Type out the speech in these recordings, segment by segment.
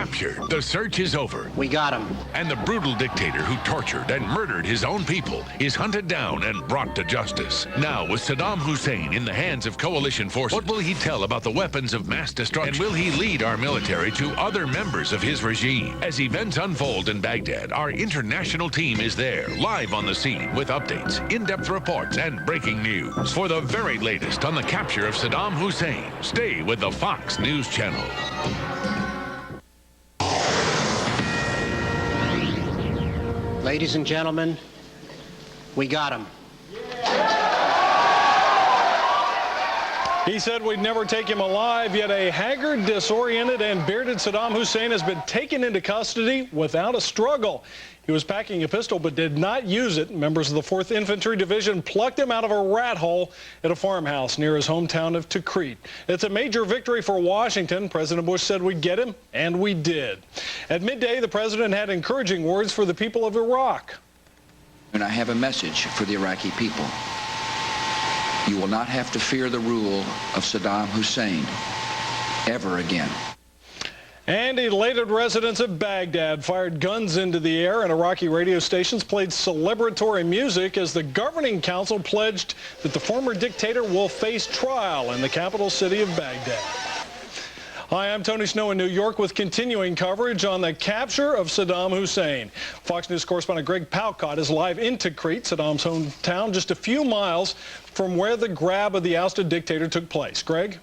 captured. The search is over. We got him. And the brutal dictator who tortured and murdered his own people is hunted down and brought to justice. Now, with Saddam Hussein in the hands of coalition forces, what will he tell about the weapons of mass destruction? And will he lead our military to other members of his regime? As events unfold in Baghdad, our international team is there, live on the scene, with updates, in-depth reports, and breaking news. For the very latest on the capture of Saddam Hussein, stay with the Fox News Channel. Ladies and gentlemen, we got him. He said we'd never take him alive, yet a haggard, disoriented, and bearded Saddam Hussein has been taken into custody without a struggle. He was packing a pistol but did not use it. Members of the 4th Infantry Division plucked him out of a rat hole at a farmhouse near his hometown of Tikrit. It's a major victory for Washington. President Bush said we'd get him, and we did. At midday, the president had encouraging words for the people of Iraq. And I have a message for the Iraqi people. You will not have to fear the rule of Saddam Hussein ever again. And elated residents of Baghdad fired guns into the air, and Iraqi radio stations played celebratory music as the governing council pledged that the former dictator will face trial in the capital city of Baghdad. Hi, I'm Tony Snow in New York with continuing coverage on the capture of Saddam Hussein. Fox News correspondent Greg Palcott is live in Tikrit, Saddam's hometown, just a few miles from where the grab of the ousted dictator took place. Greg?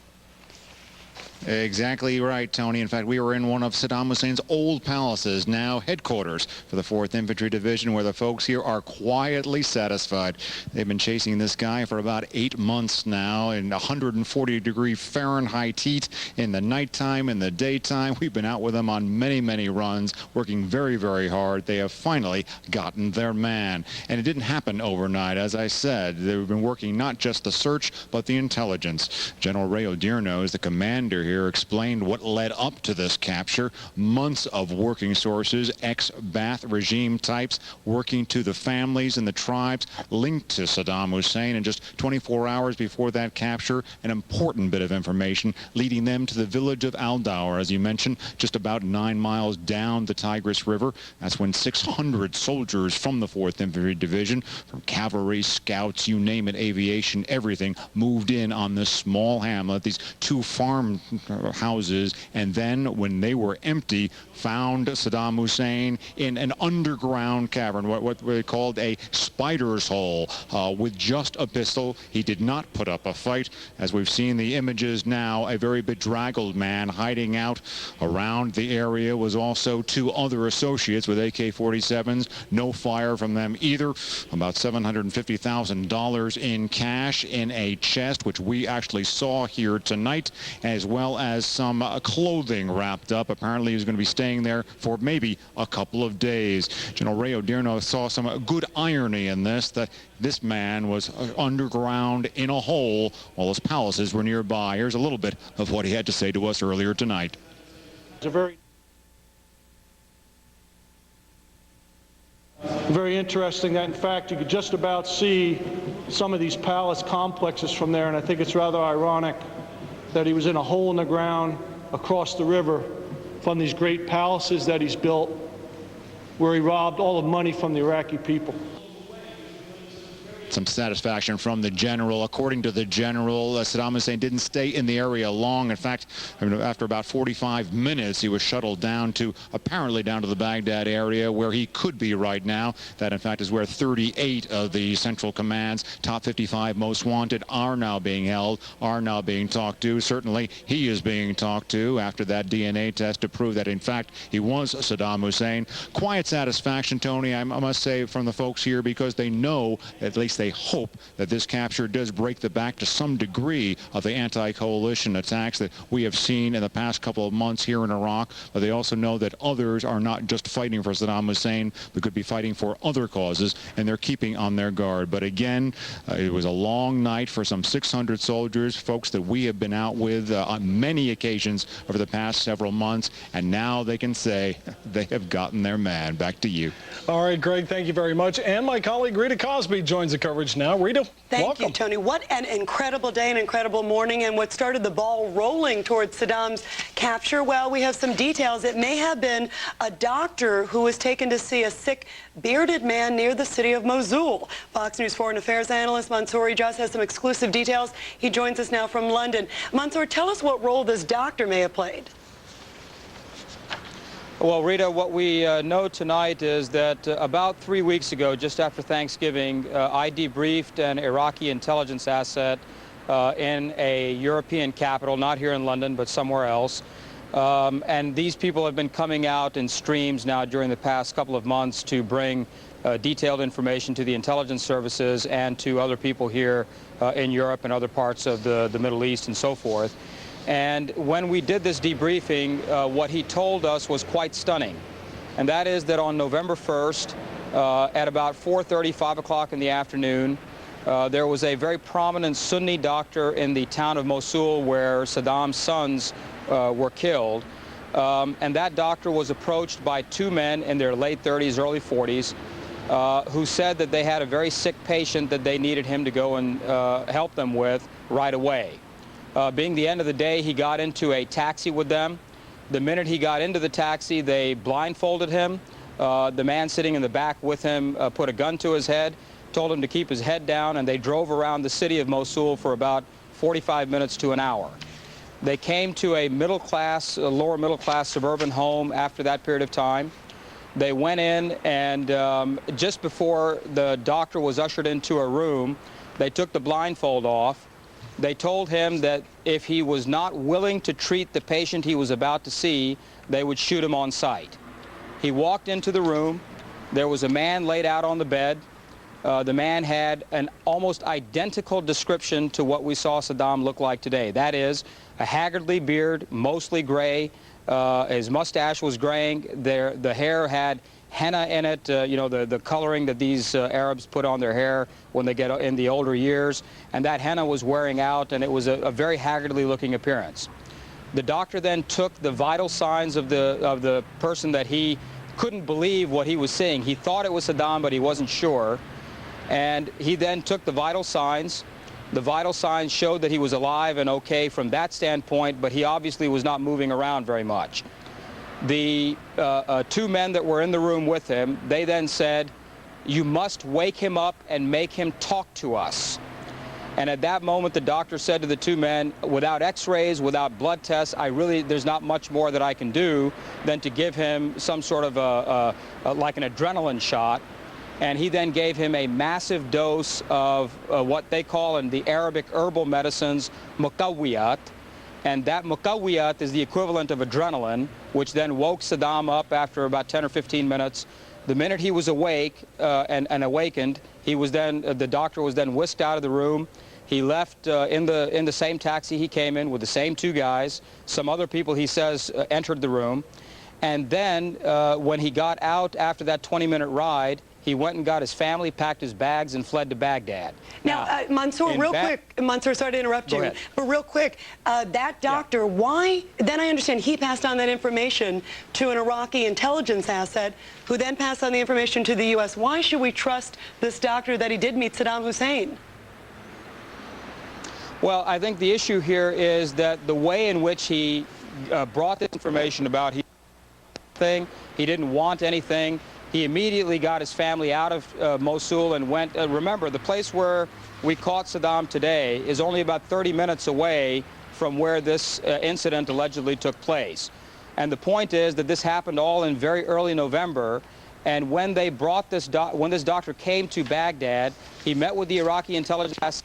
Exactly right, Tony. In fact, we were in one of Saddam Hussein's old palaces, now headquarters for the 4th Infantry Division, where the folks here are quietly satisfied. They've been chasing this guy for about 8 months now in 140-degree Fahrenheit heat in the nighttime, in the daytime. We've been out with them on many, many runs, working very, very hard. They have finally gotten their man. And it didn't happen overnight. As I said, they've been working not just the search, but the intelligence. General Ray Odierno is the commander here, explained what led up to this capture. Months of working sources, ex-Ba'ath regime types, working to the families and the tribes linked to Saddam Hussein. And just 24 hours before that capture, an important bit of information leading them to the village of Al-Dawr, as you mentioned, just about 9 miles down the Tigris River. That's when 600 soldiers from the 4th Infantry Division, from cavalry, scouts, you name it, aviation, everything, moved in on this small hamlet, these 2 farm houses, and then when they were empty, found Saddam Hussein in an underground cavern, what they called a spider's hole, with just a pistol. He did not put up a fight. As we've seen the images now, a very bedraggled man hiding out around the area was also 2 other associates with AK-47s. No fire from them either. About $750,000 in cash in a chest, which we actually saw here tonight, as well as some clothing wrapped up. Apparently he's going to be staying there for maybe a couple of days. General Ray Odierno saw some good irony in this, that this man was underground in a hole while his palaces were nearby. Here's a little bit of what he had to say to us earlier tonight. It's a very interesting that, in fact, you could just about see some of these palace complexes from there, and I think it's rather ironic that he was in a hole in the ground across the river from these great palaces that he's built, where he robbed all the money from the Iraqi people. Some satisfaction from the general. According to the general, Saddam Hussein didn't stay in the area long. In fact, after about 45 minutes, he was shuttled down to, apparently down to the Baghdad area, where he could be right now. That, in fact, is where 38 of the Central Command's top 55 most wanted are now being held, are now being talked to. Certainly, he is being talked to after that DNA test to prove that, in fact, he was Saddam Hussein. Quiet satisfaction, Tony, I must say, from the folks here, because they know, at least they hope, that this capture does break the back to some degree of the anti-coalition attacks that we have seen in the past couple of months here in Iraq. But they also know that others are not just fighting for Saddam Hussein, but could be fighting for other causes, and they're keeping on their guard. But again, it was a long night for some 600 soldiers, folks that we have been out with on many occasions over the past several months, and now they can say they have gotten their man. Back to you. All right, Greg, thank you very much. And my colleague Rita Crosby joins the coverage now. Rita, Thank welcome. you, Tony. What an incredible day, an incredible morning, and what started the ball rolling towards Saddam's capture? Well, we have some details. It may have been a doctor who was taken to see a sick, bearded man near the city of Mosul. Fox News Foreign Affairs analyst Mansour Ijaz has some exclusive details. He joins us now from London. Mansour, tell us what role this doctor may have played. Well, Rita, what we know tonight is that about 3 weeks ago, just after Thanksgiving, I debriefed an Iraqi intelligence asset in a European capital, not here in London, but somewhere else. And these people have been coming out in streams now during the past couple of months to bring detailed information to the intelligence services and to other people here in Europe and other parts of the Middle East and so forth. And when we did this debriefing, what he told us was quite stunning. And that is that on November 1st, at about 4:30, 5 o'clock in the afternoon, there was a very prominent Sunni doctor in the town of Mosul where Saddam's sons were killed. And that doctor was approached by two men in their late 30s, early 40s, who said that they had a very sick patient that they needed him to go and help them with right away. Being the end of the day, he got into a taxi with them. The minute he got into the taxi, they blindfolded him. The man sitting in the back with him put a gun to his head, told him to keep his head down, and they drove around the city of Mosul for about 45 minutes to an hour. They came to a middle-class, lower middle-class suburban home after that period of time. They went in, and just before the doctor was ushered into a room, they took the blindfold off. They told him that if he was not willing to treat the patient he was about to see, they would shoot him on sight. He walked into the room. There was a man laid out on the bed. The man had an almost identical description to what we saw Saddam look like today. That is, a haggardly beard, mostly gray. His mustache was graying. The hair had henna in it, you know, the coloring that these Arabs put on their hair when they get in the older years. And that henna was wearing out, and it was a very haggardly looking appearance. The doctor then took the vital signs of the person that he couldn't believe what he was seeing. He thought it was Saddam, but he wasn't sure. And he then took the vital signs. The vital signs showed that he was alive and okay from that standpoint, but he obviously was not moving around very much. The two men that were in the room with him, they then said, "You must wake him up and make him talk to us." And at that moment, the doctor said to the two men, without x-rays, without blood tests, there's not much more that I can do than to give him some sort of like an adrenaline shot. And he then gave him a massive dose of what they call in the Arabic herbal medicines, muqawwiyat. And that muqawwiyat is the equivalent of adrenaline, which then woke Saddam up after about 10 or 15 minutes. The minute he was awake and awakened, the doctor was then whisked out of the room. He left in the same taxi he came in with the same two guys. Some other people, he says, entered the room. And then when he got out after that 20-minute ride, he went and got his family, packed his bags, and fled to Baghdad. Now, Mansour, real quick, Mansour, sorry to interrupt you, but real quick, that doctor, why, then I understand he passed on that information to an Iraqi intelligence asset, who then passed on the information to the U.S. Why should we trust this doctor that he did meet Saddam Hussein? Well, I think the issue here is that the way in which he brought this information about he didn't want anything. He immediately got his family out of Mosul and went, remember, the place where we caught Saddam today is only about 30 minutes away from where this incident allegedly took place. And the point is that this happened all in very early November. And when they brought this, when this doctor came to Baghdad, he met with the Iraqi intelligence,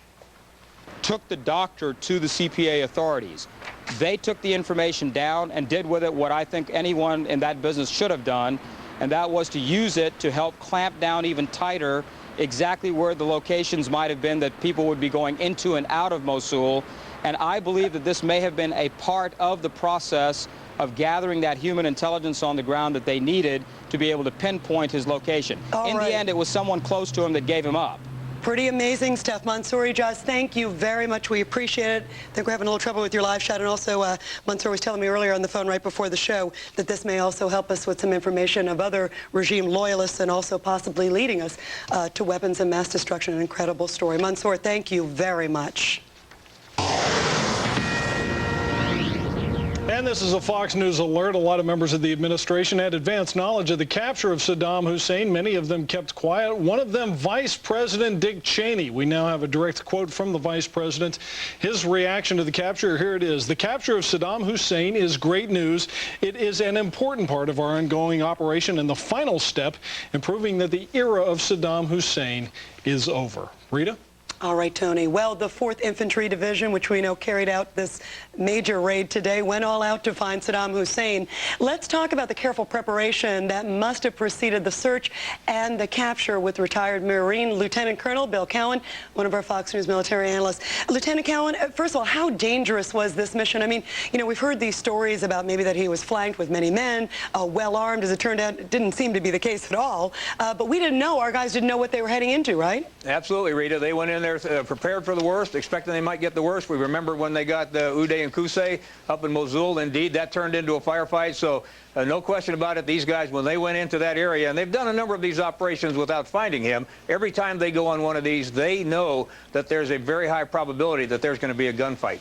took the doctor to the CPA authorities. They took the information down and did with it what I think anyone in that business should have done, and that was to use it to help clamp down even tighter exactly where the locations might have been that people would be going into and out of Mosul. And I believe that this may have been a part of the process of gathering that human intelligence on the ground that they needed to be able to pinpoint his location. In the end, it was someone close to him that gave him up. Pretty amazing stuff. Mansour Ijaz, thank you very much. We appreciate it. I think we're having a little trouble with your live shot. And also, Mansour was telling me earlier on the phone right before the show that this may also help us with some information of other regime loyalists and also possibly leading us to weapons and mass destruction. An incredible story. Mansour, thank you very much. And this is a Fox News alert. A lot of members of the administration had advanced knowledge of the capture of Saddam Hussein. Many of them kept quiet. One of them, Vice President Dick Cheney. We now have a direct quote from the Vice President. His reaction to the capture, here it is. The capture of Saddam Hussein is great news. It is an important part of our ongoing operation and the final step in proving that the era of Saddam Hussein is over. Rita? All right, Tony. Well, the 4th Infantry Division, which we know carried out this major raid today, went all out to find Saddam Hussein. Let's talk about the careful preparation that must have preceded the search and the capture with retired Marine Lieutenant Colonel Bill Cowan, one of our Fox News military analysts. Lieutenant Cowan, first of all, how dangerous was this mission? I mean, you know, we've heard these stories about maybe that he was flanked with many men, well-armed. As it turned out, it didn't seem to be the case at all. But we didn't know, our guys didn't know what they were heading into, right? Absolutely, Rita. They went in there prepared for the worst, expecting they might get the worst. We remember when they got Uday and Qusay up in Mosul. Indeed, that turned into a firefight. So no question about it, these guys, when they went into that area, and they've done a number of these operations without finding him, every time they go on one of these, they know that there's a very high probability that there's going to be a gunfight.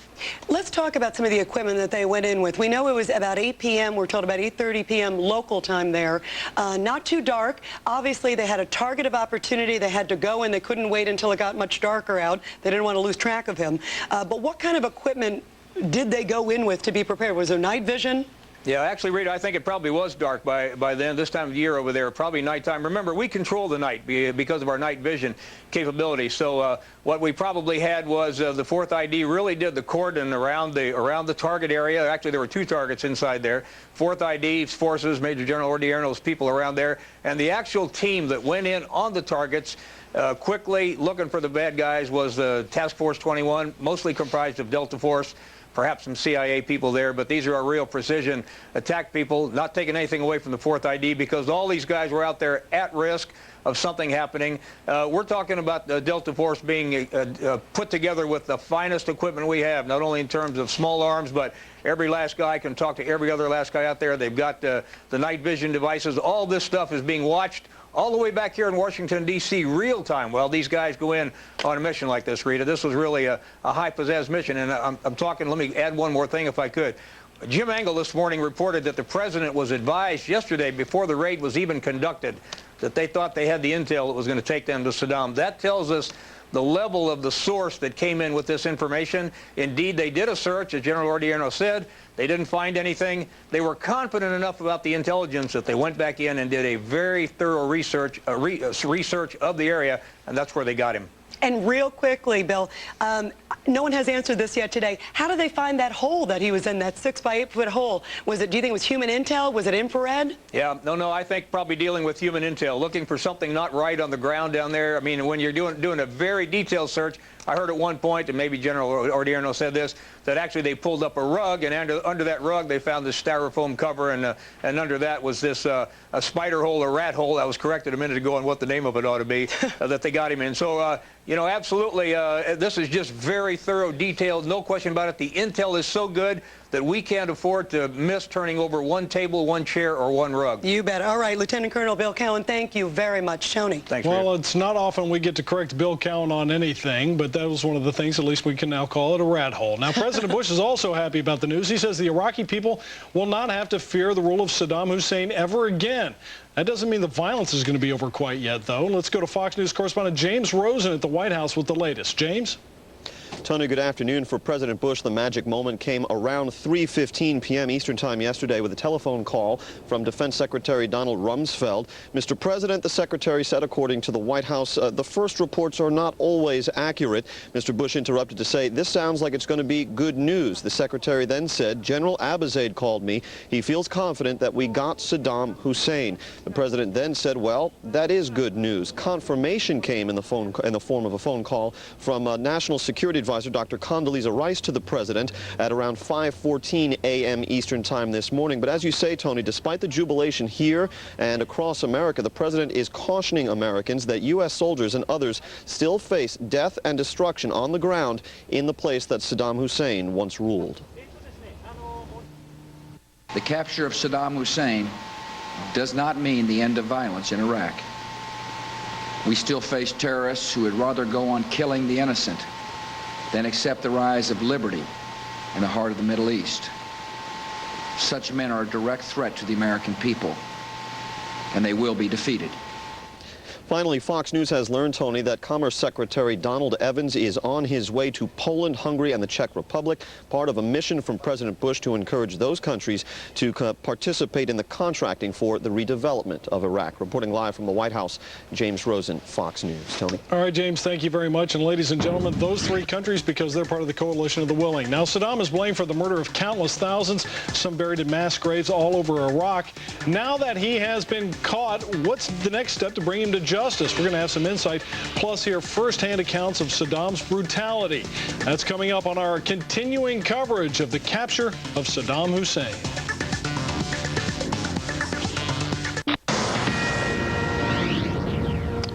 Let's talk about some of the equipment that they went in with. We know it was about 8 p.m. We're told about 8:30 p.m. local time there. Not too dark. Obviously, they had a target of opportunity. They had to go, and they couldn't wait until it got much darker out. They didn't want to lose track of him. But what kind of equipment did they go in with to be prepared? Was there night vision? Yeah, actually, Rita, I think it probably was dark by then. This time of year over there, probably nighttime. Remember, we control the night because of our night vision capability. So what we probably had was the 4th ID really did the cordon around the target area. Actually, there were 2 targets inside there. 4th ID forces, Major General Odierno's people around there, and the actual team that went in on the targets quickly looking for the bad guys was Task Force 21, mostly comprised of Delta Force, perhaps some CIA people there, but these are our real precision attack people, not taking anything away from the 4th ID because all these guys were out there at risk of something happening. We're talking about the Delta Force being put together with the finest equipment we have, not only in terms of small arms, but every last guy can talk to every other last guy out there. They've got the night vision devices. All this stuff is being watched all the way back here in Washington, D.C., real time while these guys go in on a mission like this, Rita. This was really a high-possessed mission. And I'm talking, let me add one more thing if I could. Jim Engel this morning reported that the president was advised yesterday before the raid was even conducted that they thought they had the intel that was going to take them to Saddam. That tells us the level of the source that came in with this information. Indeed, they did a search, as General Odierno said. They didn't find anything. They were confident enough about the intelligence that they went back in and did a very thorough research of the area, and that's where they got him. And real quickly, Bill, no one has answered this yet today. How did they find that hole that he was in, that 6 by 8 foot hole? Was it, do you think it was human intel? Was it infrared? Yeah, no, I think probably dealing with human intel, looking for something not right on the ground down there. I mean, when you're doing a very detailed search, I heard at one point, and maybe General Odierno said this, that actually they pulled up a rug, and under that rug they found this styrofoam cover, and under that was this a spider hole or rat hole. I was corrected a minute ago on what the name of it ought to be that they got him in. So, you know, absolutely, this is just very thorough, detailed, no question about it. The intel is so good that we can't afford to miss turning over one table, one chair, or one rug. You bet. All right, Lieutenant Colonel Bill Cowan, thank you very much. Tony. Thanks, well, Rita. It's not often we get to correct Bill Cowan on anything, but that was one of the things, at least we can now call it a rat hole. Now, President Bush is also happy about the news. He says the Iraqi people will not have to fear the rule of Saddam Hussein ever again. That doesn't mean the violence is going to be over quite yet, though. Let's go to Fox News correspondent James Rosen at the White House with the latest. James? Tony, good afternoon. For President Bush, the magic moment came around 3:15 p.m. Eastern Time yesterday with a telephone call from Defense Secretary Donald Rumsfeld. Mr. President, the Secretary said, according to the White House, the first reports are not always accurate. Mr. Bush interrupted to say, this sounds like it's going to be good news. The Secretary then said, General Abizaid called me. He feels confident that we got Saddam Hussein. The President then said, well, that is good news. Confirmation came in the form of a phone call from National Security advisor Dr. Condoleezza Rice to the president at around 5:14 a.m. Eastern time this morning. But as you say, Tony, despite the jubilation here and across America, the president is cautioning Americans that U.S. soldiers and others still face death and destruction on the ground in the place that Saddam Hussein once ruled. The capture of Saddam Hussein does not mean the end of violence in Iraq. We still face terrorists who would rather go on killing the innocent than accept the rise of liberty in the heart of the Middle East. Such men are a direct threat to the American people, and they will be defeated. Finally, Fox News has learned, Tony, that Commerce Secretary Donald Evans is on his way to Poland, Hungary, and the Czech Republic, part of a mission from President Bush to encourage those countries to participate in the contracting for the redevelopment of Iraq. Reporting live from the White House, James Rosen, Fox News. Tony. All right, James, thank you very much. And ladies and gentlemen, those three countries, because they're part of the coalition of the willing. Now, Saddam is blamed for the murder of countless thousands, some buried in mass graves all over Iraq. Now that he has been caught, what's the next step to bring him to justice? We're going to have some insight, plus hear firsthand accounts of Saddam's brutality. That's coming up on our continuing coverage of the capture of Saddam Hussein.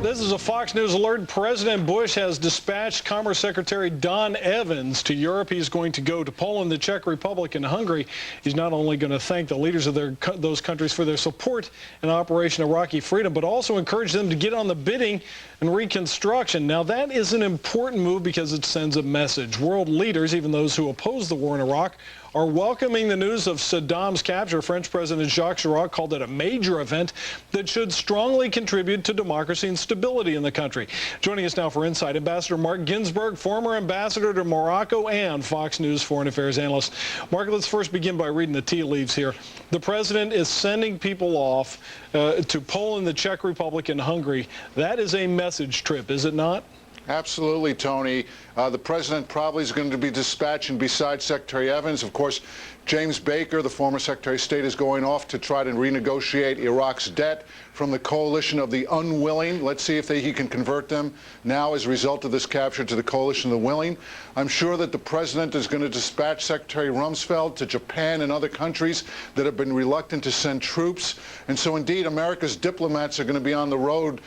This is a Fox News alert. President Bush has dispatched Commerce Secretary Don Evans to Europe. He's going to go to Poland, the Czech Republic, and Hungary. He's not only going to thank the leaders of those countries for their support in Operation Iraqi Freedom, but also encourage them to get on the bidding and reconstruction. Now, that is an important move because it sends a message. World leaders, even those who oppose the war in Iraq, are welcoming the news of Saddam's capture. French President Jacques Chirac called it a major event that should strongly contribute to democracy and stability in the country. Joining us now for Insight, Ambassador Mark Ginsburg, former ambassador to Morocco and Fox News foreign affairs analyst. Mark, let's first begin by reading the tea leaves here. The president is sending people off to Poland, the Czech Republic, and Hungary. That is a message trip, is it not? Absolutely, Tony. The president probably is going to be dispatching besides Secretary Evans. Of course, James Baker, the former Secretary of State, is going off to try to renegotiate Iraq's debt from the coalition of the unwilling. Let's see if he can convert them now as a result of this capture to the coalition of the willing. I'm sure that the president is going to dispatch Secretary Rumsfeld to Japan and other countries that have been reluctant to send troops. And so, indeed, America's diplomats are going to be on the road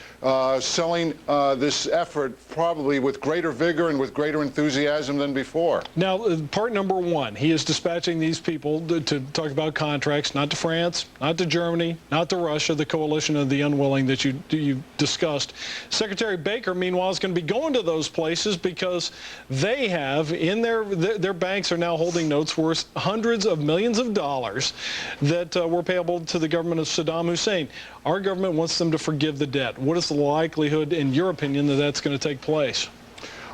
selling this effort probably with greater vigor and with greater enthusiasm than before. Now, part number one, he is dispatching these people to talk about contracts, not to France, not to Germany, not to Russia, the coalition of the unwilling that you discussed. Secretary Baker, meanwhile, is going to be going to those places because they have, in their banks are now holding notes worth hundreds of millions of dollars that were payable to the government of Saddam Hussein. Our government wants them to forgive the debt. What is the likelihood, in your opinion, that that's going to take place?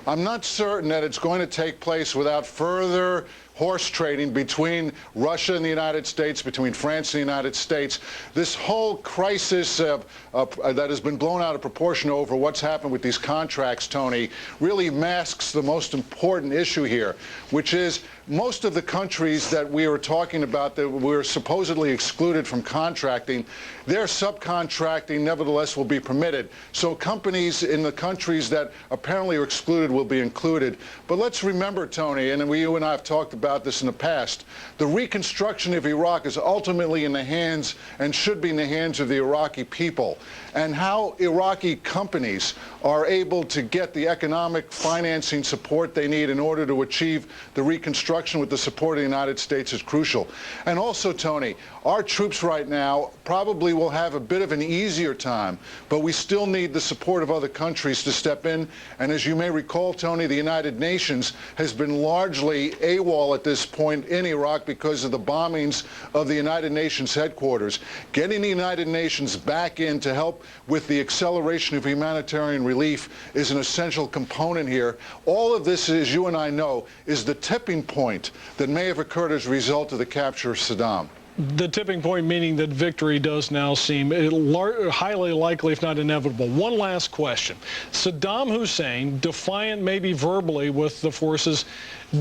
I'm not certain that it's going to take place without further horse trading between Russia and the United States, between France and the United States. This whole crisis that has been blown out of proportion over what's happened with these contracts, Tony, really masks the most important issue here, which is most of the countries that we were talking about that were supposedly excluded from contracting, their subcontracting nevertheless will be permitted. So companies in the countries that apparently are excluded will be included. But let's remember, Tony, and you and I have talked about this in the past, the reconstruction of Iraq is ultimately in the hands and should be in the hands of the Iraqi people. And how Iraqi companies are able to get the economic financing support they need in order to achieve the reconstruction with the support of the United States is crucial. And also, Tony, our troops right now probably will have a bit of an easier time, but we still need the support of other countries to step in. And as you may recall, Tony, the United Nations has been largely AWOL at this point in Iraq because of the bombings of the United Nations headquarters. Getting the United Nations back in to help with the acceleration of humanitarian relief is an essential component here. All of this, as you and I know, is the tipping point that may have occurred as a result of the capture of Saddam. The tipping point meaning that victory does now seem highly likely, if not inevitable. One last question. Saddam Hussein, defiant maybe verbally with the forces,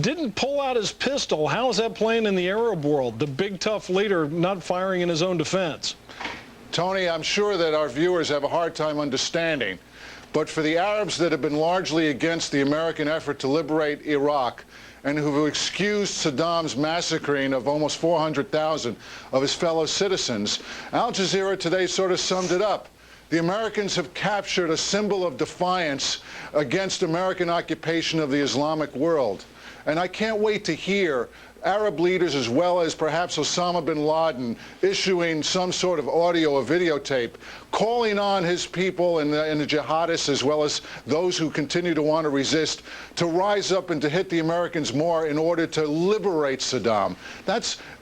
didn't pull out his pistol. How is that playing in the Arab world? The big, tough leader not firing in his own defense. Tony, I'm sure that our viewers have a hard time understanding. but for the Arabs that have been largely against the American effort to liberate Iraq and who've excused Saddam's massacring of almost 400,000 of his fellow citizens, Al Jazeera today sort of summed it up. The Americans have captured a symbol of defiance against American occupation of the Islamic world. And I can't wait to hear Arab leaders, as well as perhaps Osama bin Laden, issuing some sort of audio or videotape, calling on his people and the jihadists, as well as those who continue to want to resist, to rise up and to hit the Americans more in order to liberate Saddam.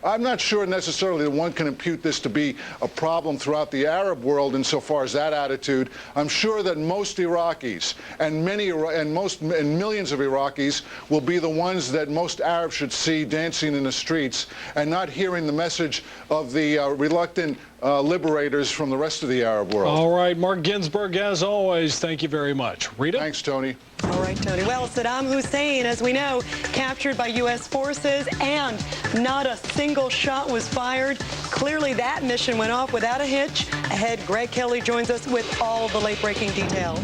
I'm not sure necessarily that one can impute this to be a problem throughout the Arab world insofar as that attitude. I'm sure that most Iraqis and millions of Iraqis will be the ones that most Arabs should see dancing in the streets and not hearing the message of the reluctant liberators from the rest of the Arab world. All right, Mark Ginsburg, as always, thank you very much. Rita? Thanks, Tony. All right, Tony. Well, Saddam Hussein, as we know, captured by U.S. forces, and not a single shot was fired. Clearly, that mission went off without a hitch. Ahead, Greg Kelly joins us with all the late-breaking details.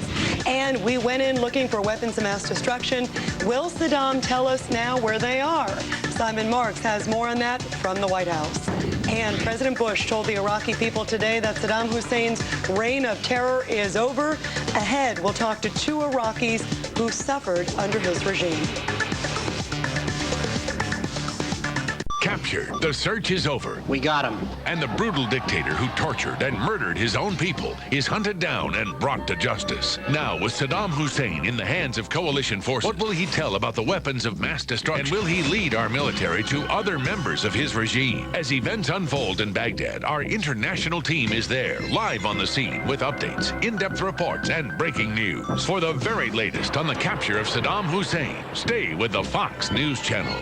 And we went in looking for weapons of mass destruction. Will Saddam tell us now where they are? Simon Marks has more on that from the White House. And President Bush told the Iraqi people today that Saddam Hussein's reign of terror is over. Ahead, we'll talk to two Iraqis who suffered under his regime. Captured. The search is over. We got him. And the brutal dictator who tortured and murdered his own people is hunted down and brought to justice. Now, with Saddam Hussein in the hands of coalition forces, what will he tell about the weapons of mass destruction? And will he lead our military to other members of his regime? As events unfold in Baghdad, our international team is there, live on the scene, with updates, in-depth reports, and breaking news. For the very latest on the capture of Saddam Hussein, stay with the Fox News Channel.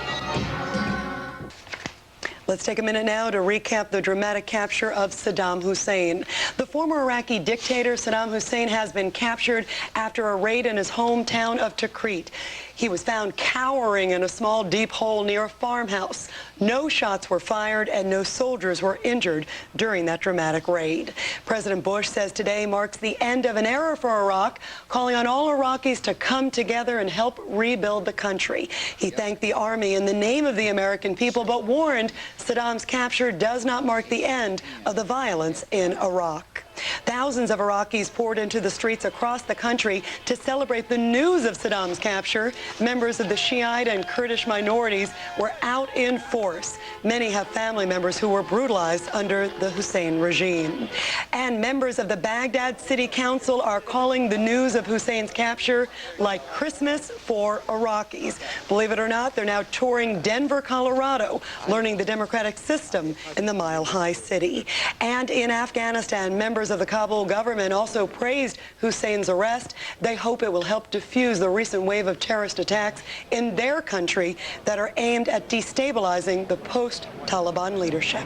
Let's take a minute now to recap the dramatic capture of Saddam Hussein. The former Iraqi dictator Saddam Hussein has been captured after a raid in his hometown of Tikrit. He was found cowering in a small deep hole near a farmhouse. No shots were fired and no soldiers were injured during that dramatic raid. President Bush says today marks the end of an era for Iraq, calling on all Iraqis to come together and help rebuild the country. He thanked the army in the name of the American people, but warned Saddam's capture does not mark the end of the violence in Iraq. Thousands of Iraqis poured into the streets across the country to celebrate the news of Saddam's capture. Members of the Shiite and Kurdish minorities were out in force. Many have family members who were brutalized under the Hussein regime. And members of the Baghdad City Council are calling the news of Hussein's capture like Christmas for Iraqis. Believe it or not, they're now touring Denver, Colorado, learning the democratic system in the Mile High city. And in Afghanistan, members of the Kabul government also praised Hussein's arrest. They hope it will help defuse the recent wave of terrorist attacks in their country that are aimed at destabilizing the post-Taliban leadership.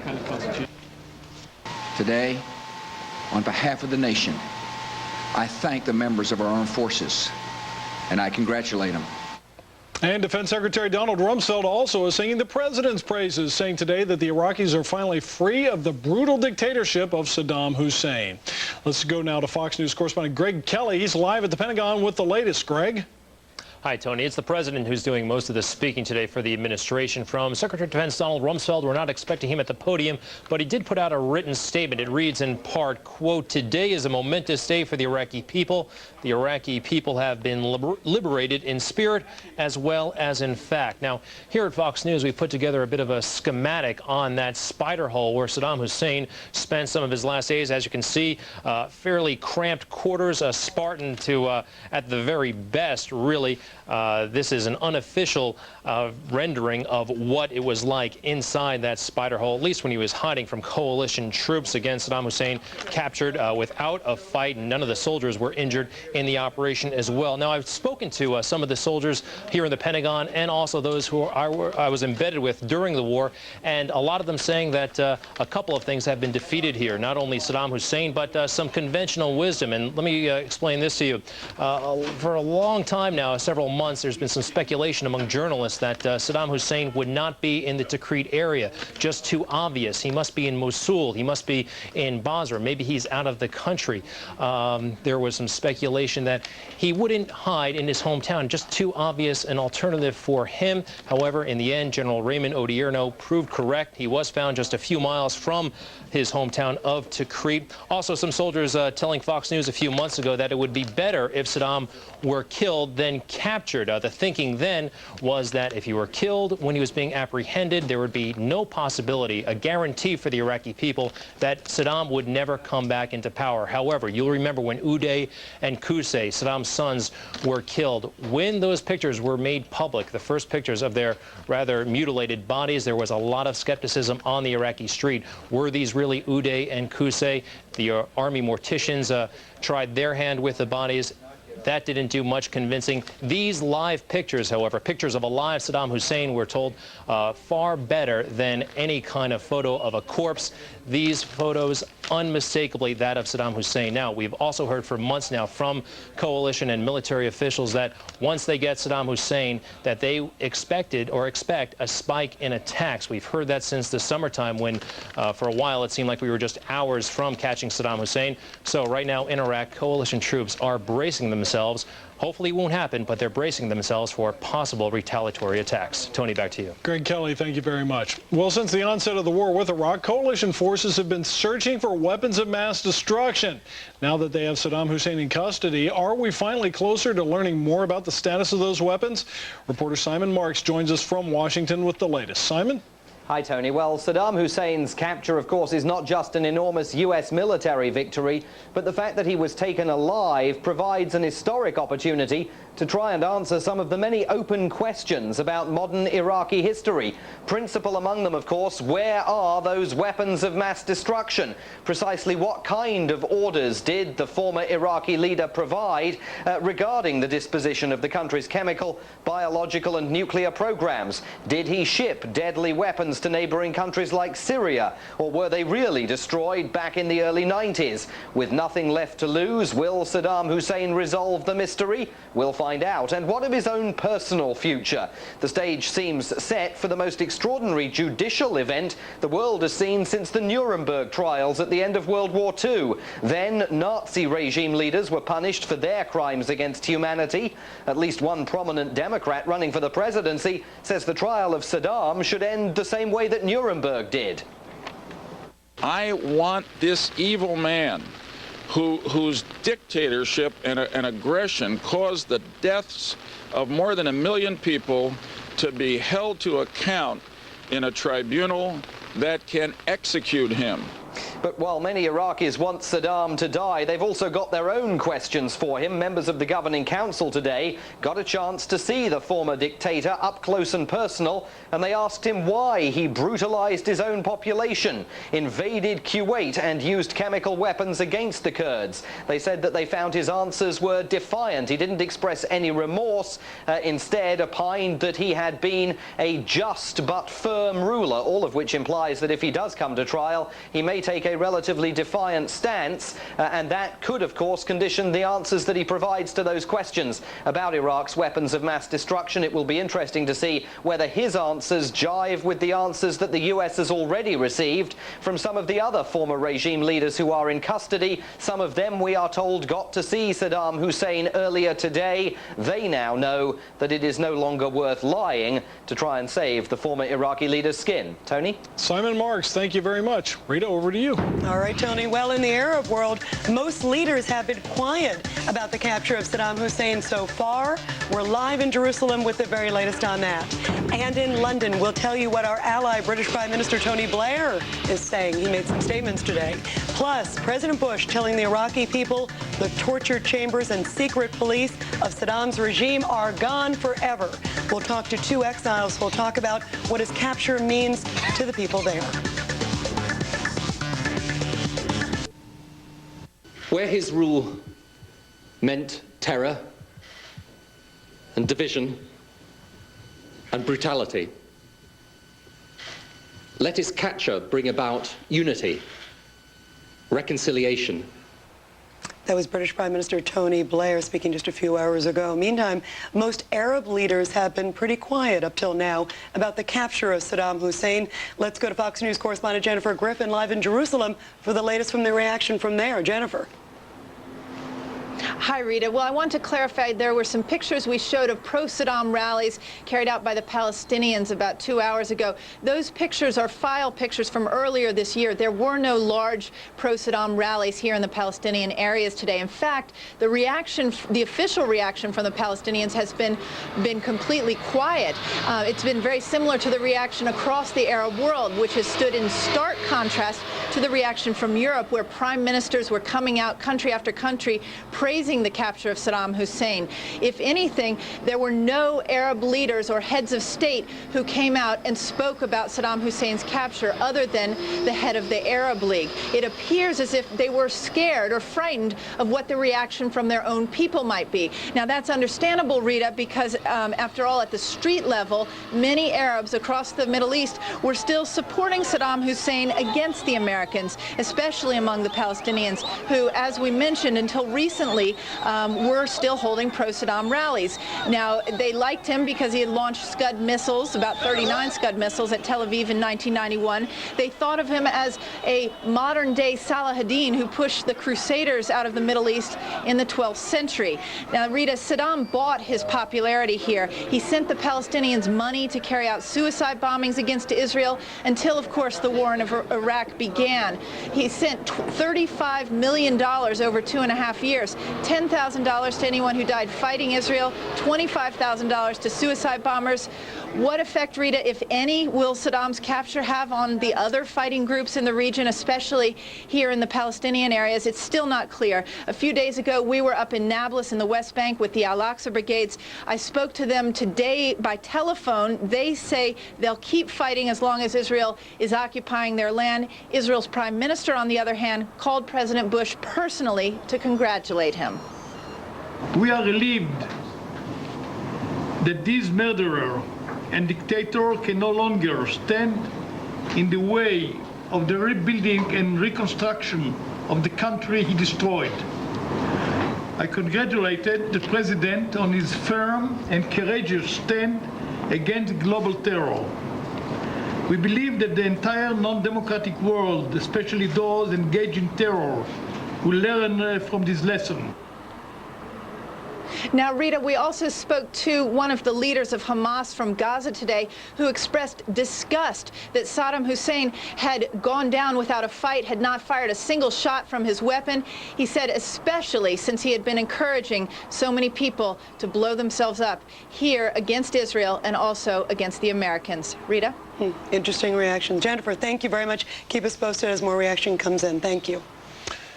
Today, on behalf of the nation, I thank the members of our armed forces, and I congratulate them. And Defense Secretary Donald Rumsfeld also is singing the president's praises, saying today that the Iraqis are finally free of the brutal dictatorship of Saddam Hussein. Let's go now to Fox News correspondent Greg Kelly. He's live at the Pentagon with the latest. Greg? Hi, Tony. It's the president who's doing most of the speaking today for the administration. From Secretary of Defense Donald Rumsfeld, we're not expecting him at the podium, but he did put out a written statement. It reads in part, quote, "Today is a momentous day for the Iraqi people. The Iraqi people have been liberated in spirit as well as in fact." Now, here at Fox News, we put together a bit of a schematic on that spider hole where Saddam Hussein spent some of his last days. As you can see, fairly cramped quarters, a Spartan to, at the very best, really. This is an unofficial rendering of what it was like inside that spider hole, at least when he was hiding from coalition troops. Again, Saddam Hussein captured without a fight, and none of the soldiers were injured in the operation as well. Now, I've spoken to some of the soldiers here in the Pentagon and also those who I was embedded with during the war, and a lot of them saying that a couple of things have been defeated here, not only Saddam Hussein, but some conventional wisdom. And let me explain this to you. For a long time now, several several months, there's been some speculation among journalists that Saddam Hussein would not be in the Tikrit area. Just too obvious. He must be in Mosul. He must be in Basra. Maybe he's out of the country. There was some speculation that he wouldn't hide in his hometown. Just too obvious an alternative for him. However, in the end, General Raymond Odierno proved correct. He was found just a few miles from his hometown of Tikrit. Also, some soldiers telling Fox News a few months ago that it would be better if Saddam were killed than captured. The thinking then was that if he were killed when he was being apprehended, there would be no possibility, a guarantee for the Iraqi people, that Saddam would never come back into power. However, you'll remember when Uday and Qusay, Saddam's sons, were killed. When those pictures were made public, the first pictures of their rather mutilated bodies, there was a lot of skepticism on the Iraqi street. Were these really Uday and Qusay? The army morticians tried their hand with the bodies. That didn't do much convincing. These live pictures, however, pictures of a live Saddam Hussein, were told far better than any kind of photo of a corpse. These photos, unmistakably that of Saddam Hussein. Now, we've also heard for months now from coalition and military officials that once they get Saddam Hussein, that they expect a spike in attacks. We've heard that since the summertime when, for a while, it seemed like we were just hours from catching Saddam Hussein. So right now in Iraq, coalition troops are bracing themselves. Hopefully it won't happen, but they're bracing themselves for possible retaliatory attacks. Tony, back to you. Greg Kelly, thank you very much. Well, since the onset of the war with Iraq, coalition forces have been searching for weapons of mass destruction. Now that they have Saddam Hussein in custody, are we finally closer to learning more about the status of those weapons? Reporter Simon Marks joins us from Washington with the latest. Simon? Hi, Tony. Well, Saddam Hussein's capture, of course, is not just an enormous U.S. military victory, but the fact that he was taken alive provides an historic opportunity to try and answer some of the many open questions about modern Iraqi history. Principal among them, of course, where are those weapons of mass destruction? Precisely what kind of orders did the former Iraqi leader provide regarding the disposition of the country's chemical, biological and nuclear programs? Did he ship deadly weapons to neighboring countries like Syria, or were they really destroyed back in the early 90s? With nothing left to lose, will Saddam Hussein resolve the mystery? We'll find out. And what of his own personal future? The stage seems set for the most extraordinary judicial event the world has seen since the Nuremberg trials at the end of World War II. Then Nazi regime leaders were punished for their crimes against humanity. At least one prominent Democrat running for the presidency says the trial of Saddam should end the same way that Nuremberg did. I want this evil man whose dictatorship and aggression caused the deaths of more than 1 million people to be held to account in a tribunal that can execute him. But while many Iraqis want Saddam to die, they've also got their own questions for him. Members of the governing council today got a chance to see the former dictator up close and personal, and they asked him why he brutalized his own population, invaded Kuwait and used chemical weapons against the Kurds. They said that they found his answers were defiant. He didn't express any remorse, instead opined that he had been a just but firm ruler, all of which implies that if he does come to trial, he may take a relatively defiant stance, and that could, of course, condition the answers that he provides to those questions about Iraq's weapons of mass destruction. It will be interesting to see whether his answers jive with the answers that the US has already received from some of the other former regime leaders who are in custody. Some of them, we are told, got to see Saddam Hussein earlier today. They now know that it is no longer worth lying to try and save the former Iraqi leader's skin. Tony? Simon Marks, thank you very much. Rita, over to you. All right, Tony. Well, in the Arab world, most leaders have been quiet about the capture of Saddam Hussein so far. We're live in Jerusalem with the very latest on that. And in London, we'll tell you what our ally, British Prime Minister Tony Blair, is saying. He made some statements today. Plus, President Bush telling the Iraqi people the torture chambers and secret police of Saddam's regime are gone forever. We'll talk to two exiles who'll talk about what his capture means to the people there. Where his rule meant terror and division and brutality, let his capture bring about unity, reconciliation, That was British Prime Minister Tony Blair speaking just a few hours ago. Meantime, most Arab leaders have been pretty quiet up till now about the capture of Saddam Hussein. Let's go to Fox News correspondent Jennifer Griffin live in Jerusalem for the latest from the reaction from there. Jennifer. Hi, Rita. Well, I want to clarify there were some pictures we showed of pro-Saddam rallies carried out by the Palestinians about 2 hours ago. Those pictures are file pictures from earlier this year. There were no large pro-Saddam rallies here in the Palestinian areas today. In fact, the reaction, the official reaction from the Palestinians has been completely quiet. It's been very similar to the reaction across the Arab world, which has stood in stark contrast to the reaction from Europe, where prime ministers were coming out country after country praising the capture of Saddam Hussein. If anything, there were no Arab leaders or heads of state who came out and spoke about Saddam Hussein's capture other than the head of the Arab League. It appears as if they were scared or frightened of what the reaction from their own people might be. Now, that's understandable, Rita, because after all, at the street level, many Arabs across the Middle East were still supporting Saddam Hussein against the Americans, especially among the Palestinians, who, as we mentioned, until recently were still holding pro-Saddam rallies. Now, they liked him because he had launched Scud missiles, about 39 Scud missiles at Tel Aviv in 1991. They thought of him as a modern-day Salahuddin who pushed the Crusaders out of the Middle East in the 12th century. Now, Rita, Saddam bought his popularity here. He sent the Palestinians money to carry out suicide bombings against Israel until, of course, the war in Iraq began. He sent $35 million over 2.5 years. $10,000 to anyone who died fighting Israel, $25,000 to suicide bombers. What effect, Rita, if any, will Saddam's capture have on the other fighting groups in the region, especially here in the Palestinian areas? It's still not clear. A few days ago, we were up in Nablus in the West Bank with the Al-Aqsa brigades. I spoke to them today by telephone. They say they'll keep fighting as long as Israel is occupying their land. Israel's prime minister, on the other hand, called President Bush personally to congratulate him. We are relieved that this murderer and dictator can no longer stand in the way of the rebuilding and reconstruction of the country he destroyed. I congratulated the President on his firm and courageous stand against global terror. We believe that the entire non-democratic world, especially those engaged in terror, will learn from this lesson. Now, Rita, we also spoke to one of the leaders of Hamas from Gaza today, who expressed disgust that Saddam Hussein had gone down without a fight, had not fired a single shot from his weapon. He said especially since he had been encouraging so many people to blow themselves up here against Israel and also against the Americans. Rita? Interesting reaction. Jennifer, thank you very much. Keep us posted as more reaction comes in. Thank you.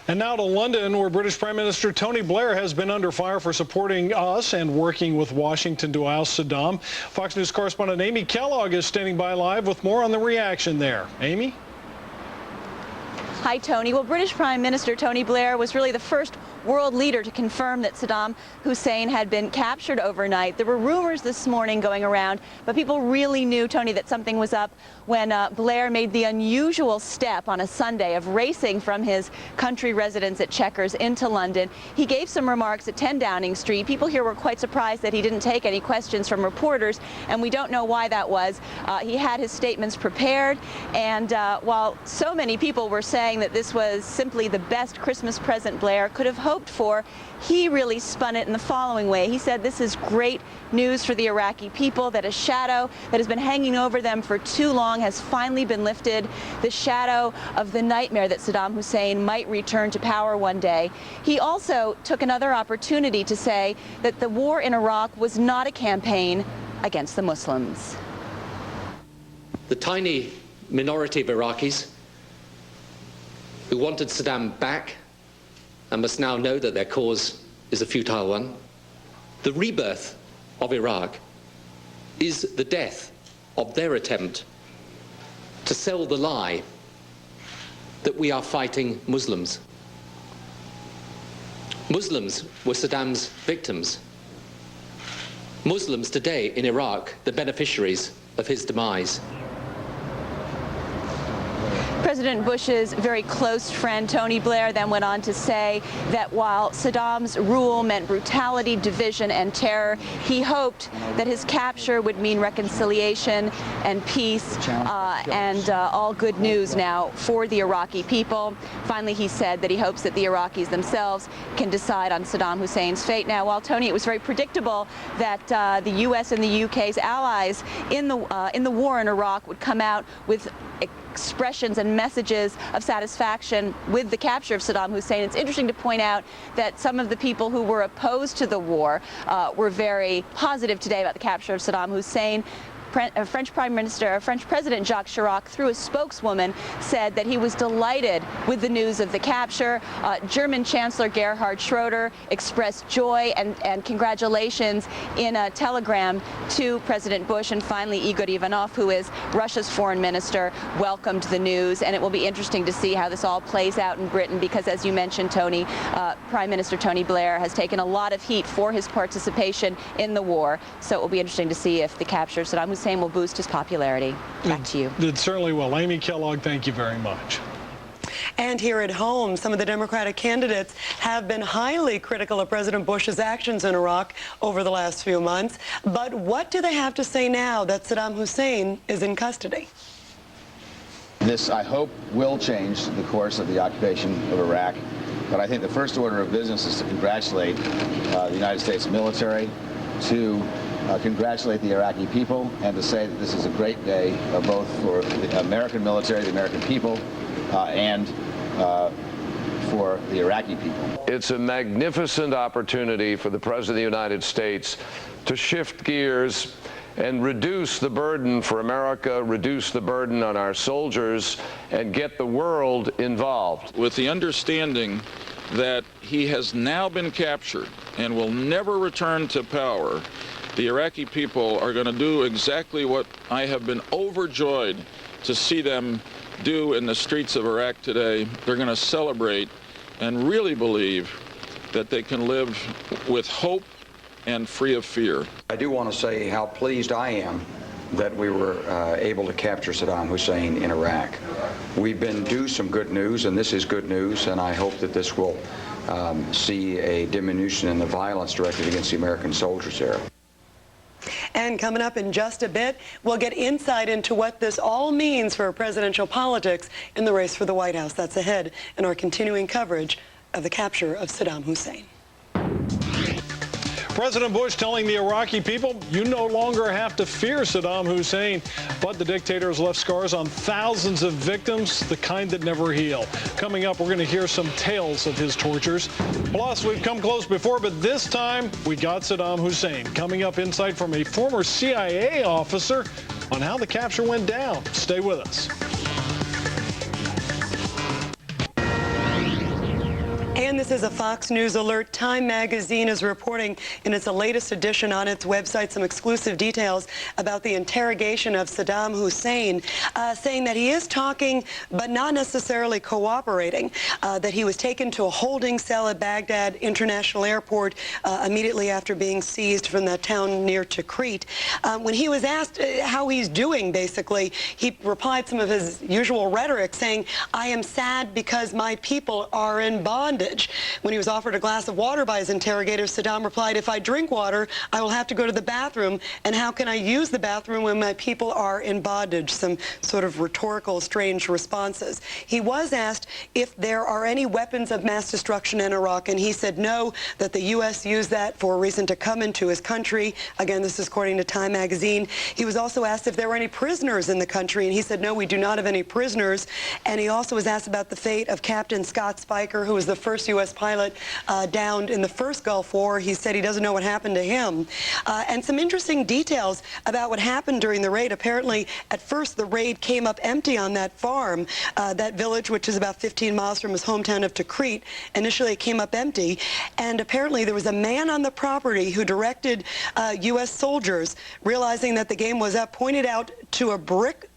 And now to London, where British Prime Minister Tony Blair has been under fire for supporting us and working with Washington to oust Saddam. Fox News correspondent Amy Kellogg is standing by live with more on the reaction there. Amy? Hi, Tony. Well, British Prime Minister Tony Blair was really the first world leader to confirm that Saddam Hussein had been captured overnight. There were rumors this morning going around, but people really knew, Tony, that something was up when Blair made the unusual step on a Sunday of racing from his country residence at Chequers into London. He gave some remarks at 10 Downing Street. People here were quite surprised that he didn't take any questions from reporters, and we don't know why that was. He had his statements prepared, and while so many people were saying that this was simply the best Christmas present Blair could have hoped for, he really spun it in the following way. He said this is great news for the Iraqi people, that a shadow that has been hanging over them for too long has finally been lifted, the shadow of the nightmare that Saddam Hussein might return to power one day. He also took another opportunity to say that the war in Iraq was not a campaign against the Muslims. The tiny minority of Iraqis who wanted Saddam back and must now know that their cause is a futile one. The rebirth of Iraq is the death of their attempt to sell the lie that we are fighting Muslims. Muslims were Saddam's victims. Muslims today in Iraq, the beneficiaries of his demise. President Bush's very close friend, Tony Blair, then went on to say that while Saddam's rule meant brutality, division, and terror, he hoped that his capture would mean reconciliation and peace and all good news now for the Iraqi people. Finally, he said that he hopes that the Iraqis themselves can decide on Saddam Hussein's fate. Now, while Tony, it was very predictable that the U.S. and the U.K.'s allies in the war in Iraq would come out with expressions and messages of satisfaction with the capture of Saddam Hussein. It's interesting to point out that some of the people who were opposed to the war were very positive today about the capture of Saddam Hussein. French President Jacques Chirac, through a spokeswoman, said that he was delighted with the news of the capture. German Chancellor Gerhard Schroeder expressed joy and congratulations in a telegram to President Bush. And finally, Igor Ivanov, who is Russia's foreign minister, welcomed the news. And it will be interesting to see how this all plays out in Britain, because, as you mentioned, Tony, Prime Minister Tony Blair has taken a lot of heat for his participation in the war. So it will be interesting to see if the capture of Saddam Hussein will boost his popularity. Back to you. It certainly will. Amy Kellogg, thank you very much. And here at home, some of the Democratic candidates have been highly critical of President Bush's actions in Iraq over the last few months. But what do they have to say now that Saddam Hussein is in custody? This, I hope, will change the course of the occupation of Iraq. But I think the first order of business is to congratulate the United States military, to congratulate the Iraqi people, and to say that this is a great day both for the American military, the American people, and for the Iraqi people. It's a magnificent opportunity for the President of the United States to shift gears and reduce the burden for America, reduce the burden on our soldiers, and get the world involved. With the understanding that he has now been captured and will never return to power, the Iraqi people are going to do exactly what I have been overjoyed to see them do in the streets of Iraq today. They're going to celebrate and really believe that they can live with hope and free of fear. I do want to say how pleased I am that we were able to capture Saddam Hussein in Iraq. We've been due some good news, and this is good news, and I hope that this will see a diminution in the violence directed against the American soldiers there. And coming up in just a bit, we'll get insight into what this all means for presidential politics in the race for the White House. That's ahead in our continuing coverage of the capture of Saddam Hussein. President Bush telling the Iraqi people, you no longer have to fear Saddam Hussein. But the dictator has left scars on thousands of victims, the kind that never heal. Coming up, we're going to hear some tales of his tortures. Plus, we've come close before, but this time we got Saddam Hussein. Coming up, insight from a former CIA officer on how the capture went down. Stay with us. And this is a Fox News alert. Time magazine is reporting in its latest edition on its website some exclusive details about the interrogation of Saddam Hussein, saying that he is talking but not necessarily cooperating, that he was taken to a holding cell at Baghdad International Airport immediately after being seized from that town near Tikrit. When he was asked how he's doing, basically, he replied some of his usual rhetoric, saying, I am sad because my people are in bondage. When he was offered a glass of water by his interrogators, Saddam replied, if I drink water, I will have to go to the bathroom, and how can I use the bathroom when my people are in bondage? Some sort of rhetorical, strange responses. He was asked if there are any weapons of mass destruction in Iraq, and he said no, that the U.S. used that for a reason to come into his country. Again, this is according to Time magazine. He was also asked if there were any prisoners in the country, and he said no, we do not have any prisoners. And he also was asked about the fate of Captain Scott Spiker, who was the first U.S. pilot downed in the first Gulf War. He said he doesn't know what happened to him. And some interesting details about what happened during the raid. Apparently, at first, the raid came up empty on that farm, that village, which is about 15 miles from his hometown of Tikrit. Initially, it came up empty. And apparently, there was a man on the property who directed U.S. soldiers, realizing that the game was up, pointed out to a brick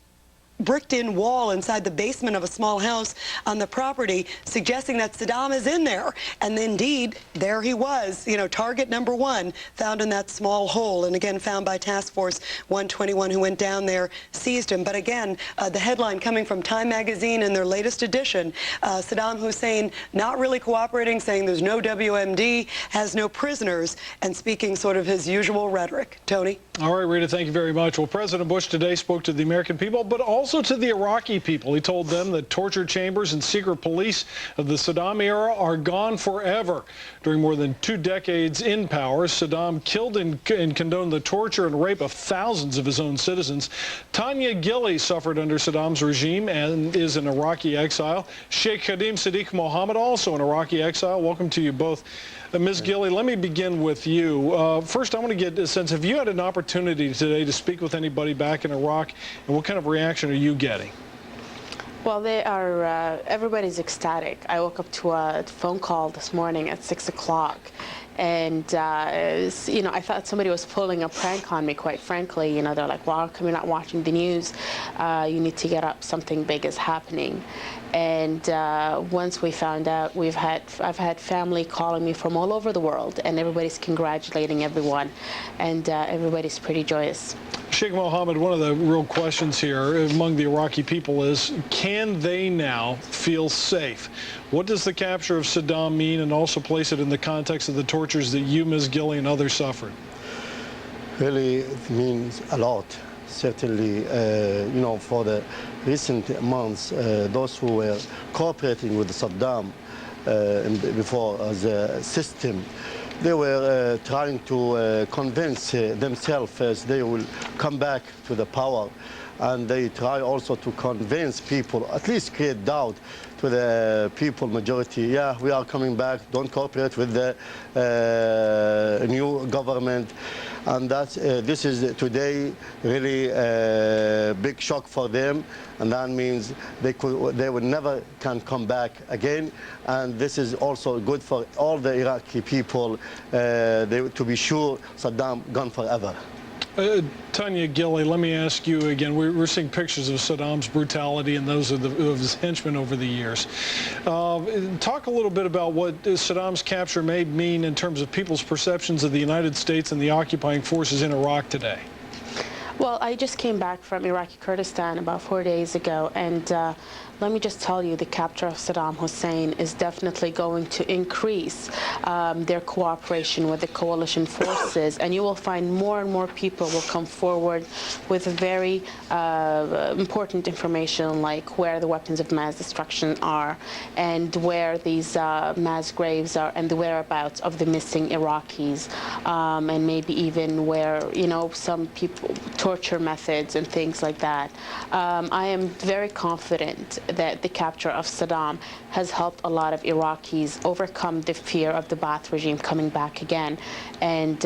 bricked-in wall inside the basement of a small house on the property, suggesting that Saddam is in there. And indeed, there he was, you know, target number one, found in that small hole, and again found by Task Force 121, who went down there, seized him. But again, the headline coming from Time magazine in their latest edition, Saddam Hussein not really cooperating, saying there's no WMD, has no prisoners, and speaking sort of his usual rhetoric. Tony? All right, Rita, thank you very much. Well, President Bush today spoke to the American people, but also to the Iraqi people. He told them that torture chambers and secret police of the Saddam era are gone forever. During more than 2 decades in power, Saddam killed and condoned the torture and rape of thousands of his own citizens. Tanya Gilley suffered under Saddam's regime and is in Iraqi exile. Sheikh Khadim Sadiq Mohammed, also in Iraqi exile. Welcome to you both. Ms. Gilley, let me begin with you. First, I want to get a sense, have you had an opportunity today to speak with anybody back in Iraq, and what kind of reaction are you getting? Well, they are, everybody's ecstatic. I woke up to a phone call this morning at 6 o'clock. And, you know, I thought somebody was pulling a prank on me, quite frankly. You know, they're like, well, how come you're not watching the news? You need to get up. Something big is happening. And once we found out, I've had family calling me from all over the world, and everybody's congratulating everyone. And everybody's pretty joyous. Sheikh Mohammed, one of the real questions here among the Iraqi people is, can they now feel safe? What does the capture of Saddam mean, and also place it in the context of the tortures that you, Ms. Gilley, and others suffered? Really, it means a lot. Certainly, you know, for the recent months, those who were cooperating with Saddam before the system, they were trying to convince themselves as they will come back to the power. And they try also to convince people, at least create doubt to the people majority. Yeah, we are coming back, don't cooperate with the new government. And that's, this is today really a big shock for them. And that means they will never can come back again. And this is also good for all the Iraqi people to be sure Saddam gone forever. Tanya Gilley, let me ask you again. We're seeing pictures of Saddam's brutality and those of his henchmen over the years. Talk a little bit about what Saddam's capture may mean in terms of people's perceptions of the United States and the occupying forces in Iraq today. Well, I just came back from Iraqi Kurdistan about 4 days ago, and let me just tell you, the capture of Saddam Hussein is definitely going to increase their cooperation with the coalition forces, and you will find more and more people will come forward with very important information, like where the weapons of mass destruction are, and where these mass graves are, and the whereabouts of the missing Iraqis, and maybe even where, you know, some people, torture methods and things like that. I am very confident that the capture of Saddam has helped a lot of Iraqis overcome the fear of the Ba'ath regime coming back again. And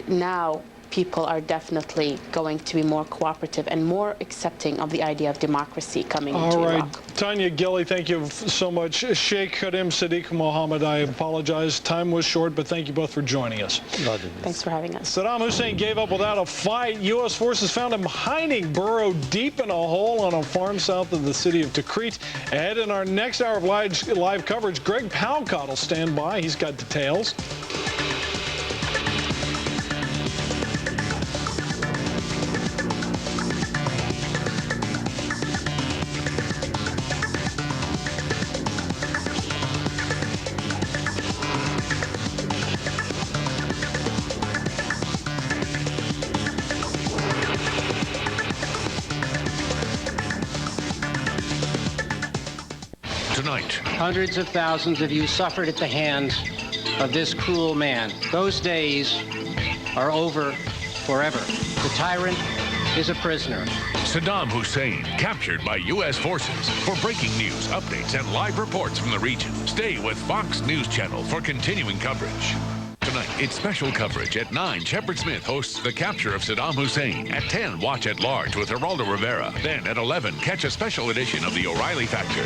now people are definitely going to be more cooperative and more accepting of the idea of democracy coming into Iraq. All right. Tanya Gilley, thank you so much. Sheikh Khadim Sadiq Mohammed, I apologize. Time was short, but thank you both for joining us. Thanks for having us. Saddam Hussein gave up without a fight. U.S. forces found him hiding, burrowed deep in a hole on a farm south of the city of Tikrit. Ahead in our next hour of live coverage, Greg Palcott will stand by. He's got details. Tonight, hundreds of thousands of you suffered at the hands of this cruel man. Those days are over forever. The tyrant is a prisoner. Saddam Hussein captured by U.S. forces. For breaking news, updates, and live reports from the region, stay with Fox News Channel for continuing coverage. Tonight, it's special coverage. At 9, Shepard Smith hosts the capture of Saddam Hussein. At 10, Watch at Large with Geraldo Rivera. Then at 11, catch a special edition of the O'Reilly Factor.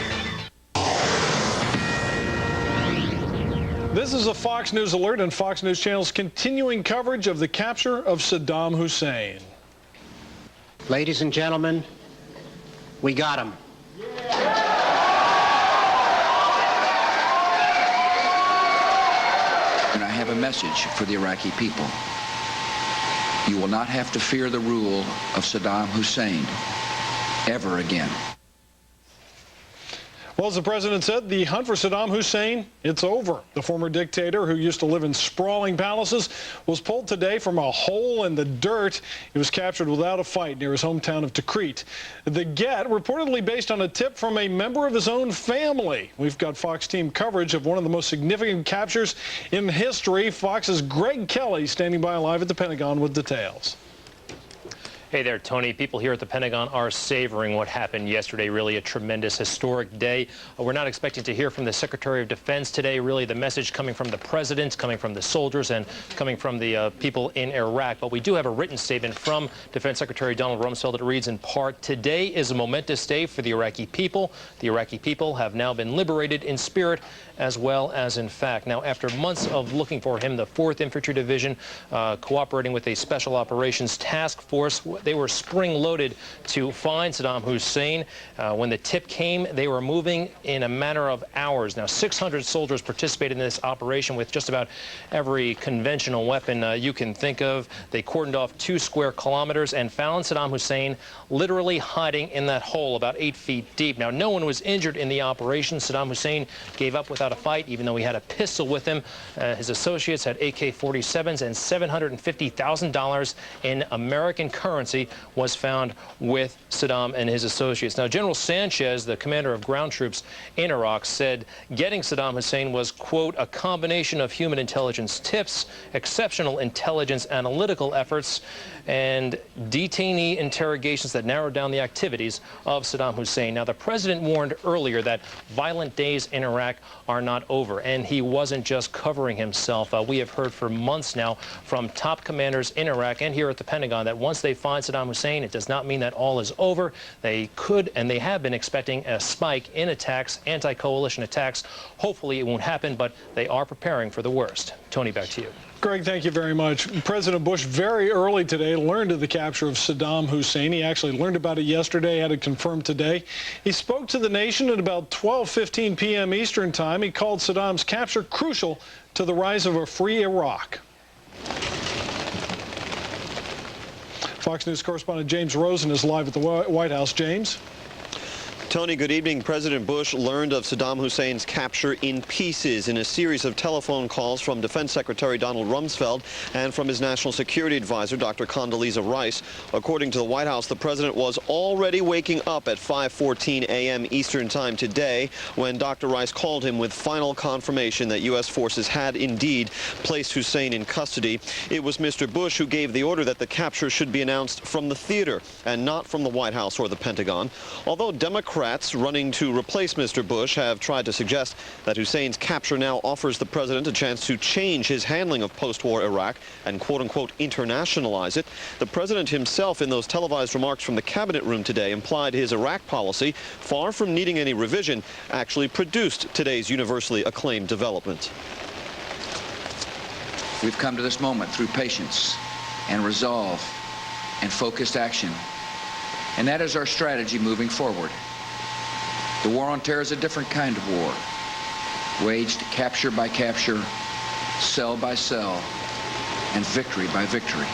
This is a Fox News alert and Fox News Channel's continuing coverage of the capture of Saddam Hussein. Ladies and gentlemen, We got him. And I have a message for the Iraqi people. You will not have to fear the rule of Saddam Hussein ever again. Well, as the president said, the hunt for Saddam Hussein, it's over. The former dictator, who used to live in sprawling palaces, was pulled today from a hole in the dirt. He was captured without a fight near his hometown of Tikrit. The get reportedly based on a tip from a member of his own family. We've got Fox team coverage of one of the most significant captures in history. Fox's Greg Kelly standing by live at the Pentagon with details. Hey there, Tony. People here at the Pentagon are savoring what happened yesterday. Really a tremendous, historic day. We're not expecting to hear from the Secretary of Defense today. Really the message coming from the president, coming from the soldiers, and coming from the people in Iraq. But we do have a written statement from Defense Secretary Donald Rumsfeld that reads in part, "Today is a momentous day for the Iraqi people. The Iraqi people have now been liberated in spirit as well as in fact." Now, after months of looking for him, the 4th Infantry Division, cooperating with a Special Operations Task Force, they were spring-loaded to find Saddam Hussein. When the tip came, they were moving in a matter of hours. Now, 600 soldiers participated in this operation with just about every conventional weapon you can think of. They cordoned off 2 square kilometers and found Saddam Hussein literally hiding in that hole about 8 feet deep. Now, no one was injured in the operation. Saddam Hussein gave up without a fight, even though he had a pistol with him. His associates had AK-47s, and $750,000 in American currency was found with Saddam and his associates. Now, General Sanchez, the commander of ground troops in Iraq, said getting Saddam Hussein was, quote, a combination of human intelligence tips, exceptional intelligence analytical efforts, and detainee interrogations that narrowed down the activities of Saddam Hussein. Now, the president warned earlier that violent days in Iraq are not over, and he wasn't just covering himself. We have heard for months now from top commanders in Iraq and here at the Pentagon that once they find Saddam Hussein, it does not mean that all is over. They could, and they have been expecting a spike in attacks, anti-coalition attacks. Hopefully it won't happen, but they are preparing for the worst. Tony, back to you. Greg, thank you very much. President Bush very early today learned of the capture of Saddam Hussein. He actually learned about it yesterday, had it confirmed today. He spoke to the nation at about 12:15 p.m. Eastern time. He called Saddam's capture crucial to the rise of a free Iraq. Fox News correspondent James Rosen is live at the White House. James? Tony, good evening. President Bush learned of Saddam Hussein's capture in pieces in a series of telephone calls from Defense Secretary Donald Rumsfeld and from his National Security Advisor, Dr. Condoleezza Rice. According to the White House, the president was already waking up at 5:14 a.m. Eastern Time today when Dr. Rice called him with final confirmation that U.S. forces had indeed placed Hussein in custody. It was Mr. Bush who gave the order that the capture should be announced from the theater and not from the White House or the Pentagon. Although Democrats running to replace Mr. Bush have tried to suggest that Hussein's capture now offers the president a chance to change his handling of post-war Iraq and quote-unquote internationalize it. The president himself, in those televised remarks from the cabinet room today, implied his Iraq policy, far from needing any revision, actually produced today's universally acclaimed development. We've come to this moment through patience and resolve and focused action. And that is our strategy moving forward. The war on terror is a different kind of war, waged capture by capture, cell by cell, and victory by victory.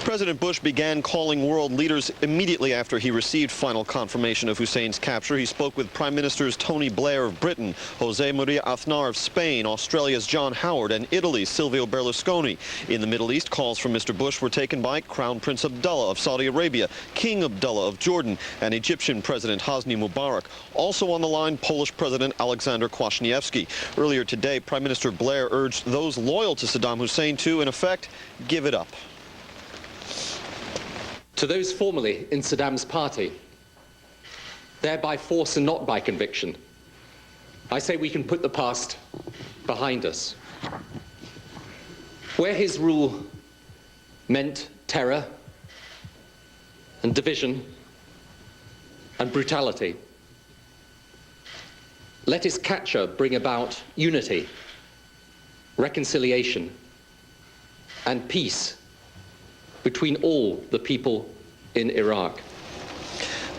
President Bush began calling world leaders immediately after he received final confirmation of Hussein's capture. He spoke with Prime Ministers Tony Blair of Britain, Jose Maria Aznar of Spain, Australia's John Howard, and Italy's Silvio Berlusconi. In the Middle East, calls from Mr. Bush were taken by Crown Prince Abdullah of Saudi Arabia, King Abdullah of Jordan, and Egyptian President Hosni Mubarak. Also on the line, Polish President Aleksander Kwaśniewski. Earlier today, Prime Minister Blair urged those loyal to Saddam Hussein to, in effect, give it up. To those formerly in Saddam's party, there by force and not by conviction, I say we can put the past behind us. Where his rule meant terror and division and brutality, let his capture bring about unity, reconciliation, and peace between all the people in Iraq.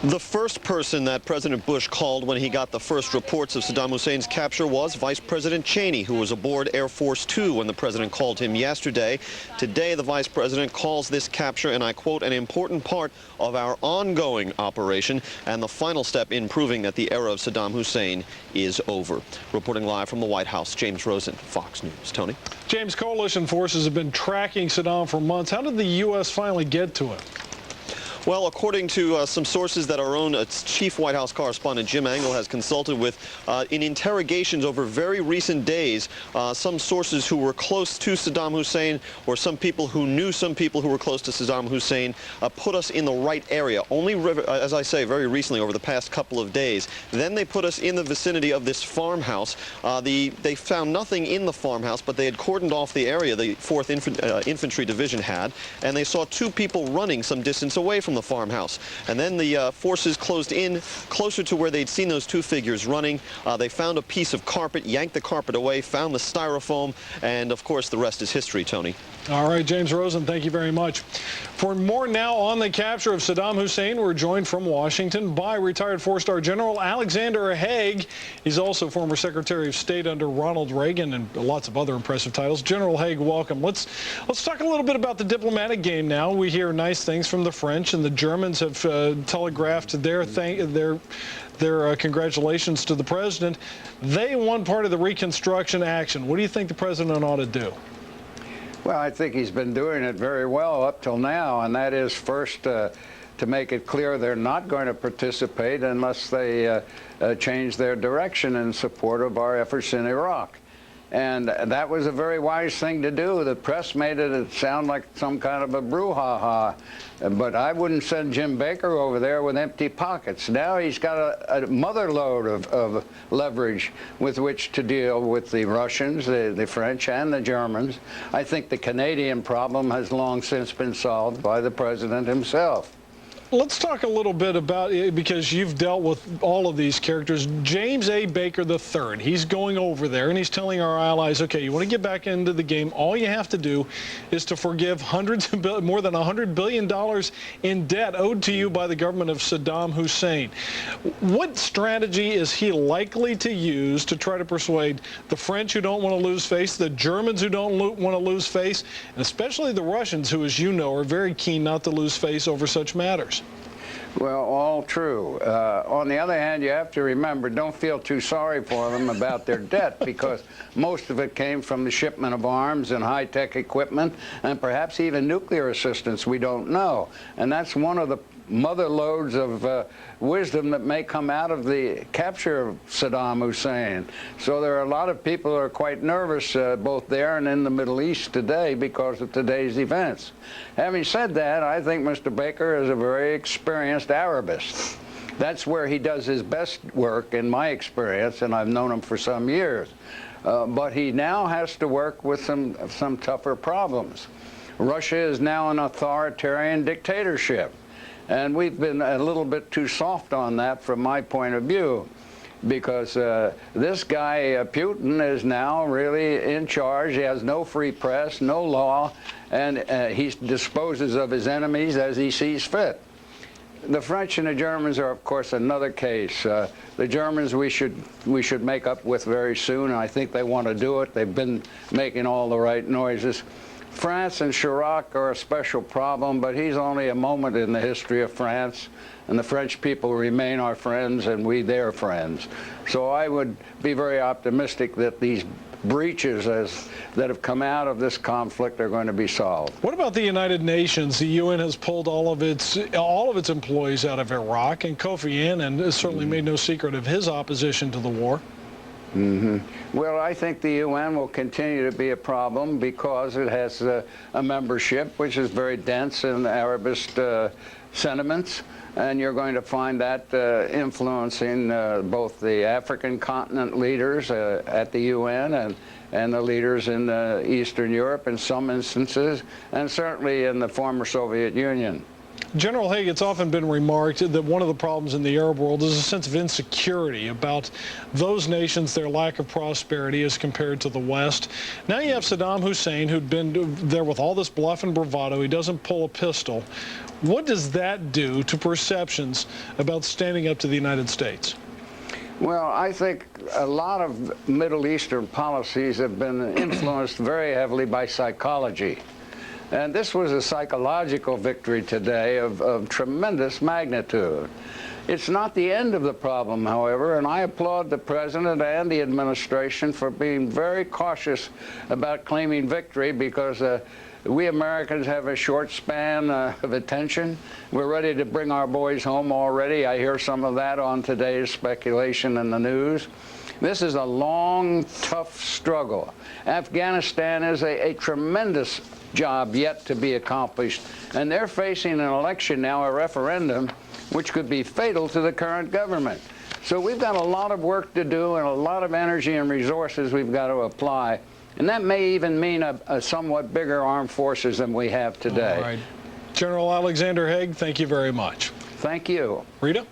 The first person that President Bush called when he got the first reports of Saddam Hussein's capture was Vice President Cheney, who was aboard Air Force 2 when the president called him yesterday. Today, the vice president calls this capture, and I quote, an important part of our ongoing operation and the final step in proving that the era of Saddam Hussein is over. Reporting live from the White House, James Rosen, Fox News. Tony? James, coalition forces have been tracking Saddam for months. How did the U.S. finally get to him? Well, according to some sources that our own chief White House correspondent Jim Angle has consulted with, in interrogations over very recent days, some sources who were close to Saddam Hussein or some people who knew some people who were close to Saddam Hussein put us in the right area. Only, as I say, very recently, over the past couple of days. Then they put us in the vicinity of this farmhouse. They found nothing in the farmhouse, but they had cordoned off the area the 4th Infantry Division had, and they saw 2 people running some distance away from the farmhouse. And then the forces closed in closer to where they'd seen those 2 figures running. They found a piece of carpet, yanked the carpet away, found the styrofoam, and of course the rest is history, Tony. All right, James Rosen, thank you very much. For more now on the capture of Saddam Hussein, we're joined from Washington by retired 4-star General Alexander Haig. He's also former Secretary of State under Ronald Reagan and lots of other impressive titles. General Haig, welcome. Let's talk a little bit about the diplomatic game now. We hear nice things from the French, and the Germans have telegraphed their congratulations to the president. They won part of the reconstruction action. What do you think the president ought to do? Well, I think he's been doing it very well up till now, and that is first to make it clear they're not going to participate unless they change their direction in support of our efforts in Iraq. And that was a very wise thing to do. The press made it sound like some kind of a brouhaha. But I wouldn't send Jim Baker over there with empty pockets. Now he's got a mother load of leverage with which to deal with the Russians, the French, and the Germans. I think the Canadian problem has long since been solved by the president himself. Let's talk a little bit about it, because you've dealt with all of these characters. James A. Baker III, he's going over there and he's telling our allies, okay, you want to get back into the game, all you have to do is to forgive more than $100 billion in debt owed to you by the government of Saddam Hussein. What strategy is he likely to use to try to persuade the French, who don't want to lose face, the Germans, who don't want to lose face, and especially the Russians, who, as you know, are very keen not to lose face over such matters? Well, all true. On the other hand, you have to remember, don't feel too sorry for them about their debt, because most of it came from the shipment of arms and high-tech equipment, and perhaps even nuclear assistance, we don't know. And that's one of the mother loads of wisdom that may come out of the capture of Saddam Hussein. So there are a lot of people who are quite nervous both there and in the Middle East today because of today's events. Having said that, I think Mr. Baker is a very experienced Arabist. That's where he does his best work, in my experience, and I've known him for some years. But he now has to work with some tougher problems. Russia is now an authoritarian dictatorship. And we've been a little bit too soft on that from my point of view, because this guy, Putin, is now really in charge. He has no free press, no law, and he disposes of his enemies as he sees fit. The French and the Germans are, of course, another case. The Germans we should make up with very soon, and I think they want to do it. They've been making all the right noises. France and Chirac are a special problem, but he's only a moment in the history of France, and the French people remain our friends and we their friends. So I would be very optimistic that these breaches that have come out of this conflict are going to be solved. What about the United Nations? The UN has pulled all of its employees out of Iraq, and Kofi Annan has certainly made no secret of his opposition to the war. Well, I think the UN will continue to be a problem because it has a membership which is very dense in Arabist sentiments, and you're going to find that influencing both the African continent leaders at the UN and the leaders in Eastern Europe in some instances, and certainly in the former Soviet Union. General Haig, it's often been remarked that one of the problems in the Arab world is a sense of insecurity about those nations, their lack of prosperity as compared to the West. Now you have Saddam Hussein, who'd been there with all this bluff and bravado. He doesn't pull a pistol. What does that do to perceptions about standing up to the United States? Well, I think a lot of Middle Eastern policies have been influenced very heavily by psychology. And this was a psychological victory today of tremendous magnitude. It's not the end of the problem, however, and I applaud the President and the administration for being very cautious about claiming victory, because we Americans have a short span of attention. We're ready to bring our boys home already. I hear some of that on today's speculation in the news. This is a long, tough struggle. Afghanistan is a tremendous job yet to be accomplished, and they're facing an election now, a referendum, which could be fatal to the current government. So we've got a lot of work to do and a lot of energy and resources we've got to apply, and that may even mean a somewhat bigger armed forces than we have today. All right. General Alexander Haig, thank you very much. Thank you. Rita?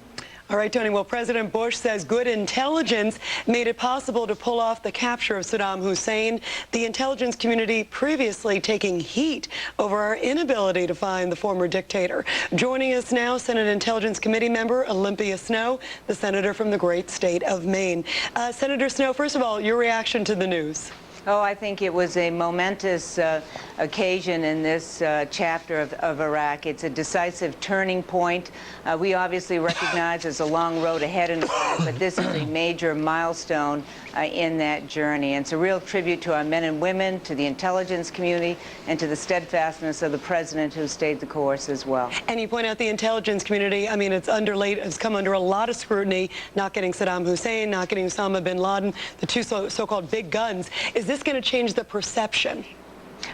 All right, Tony. Well, President Bush says good intelligence made it possible to pull off the capture of Saddam Hussein. The intelligence community previously taking heat over our inability to find the former dictator. Joining us now, Senate Intelligence Committee member Olympia Snowe, the senator from the great state of Maine. Senator Snowe, first of all, your reaction to the news. Oh, I think it was a momentous occasion in this chapter of Iraq. It's a decisive turning point. We obviously recognize there's a long road ahead in Iraq, but this is a major milestone in that journey. And it's a real tribute to our men and women, to the intelligence community, and to the steadfastness of the president who stayed the course as well. And you point out the intelligence community. I mean, it's come under a lot of scrutiny, not getting Saddam Hussein, not getting Osama bin Laden, the two so-called big guns. Is this going to change the perception?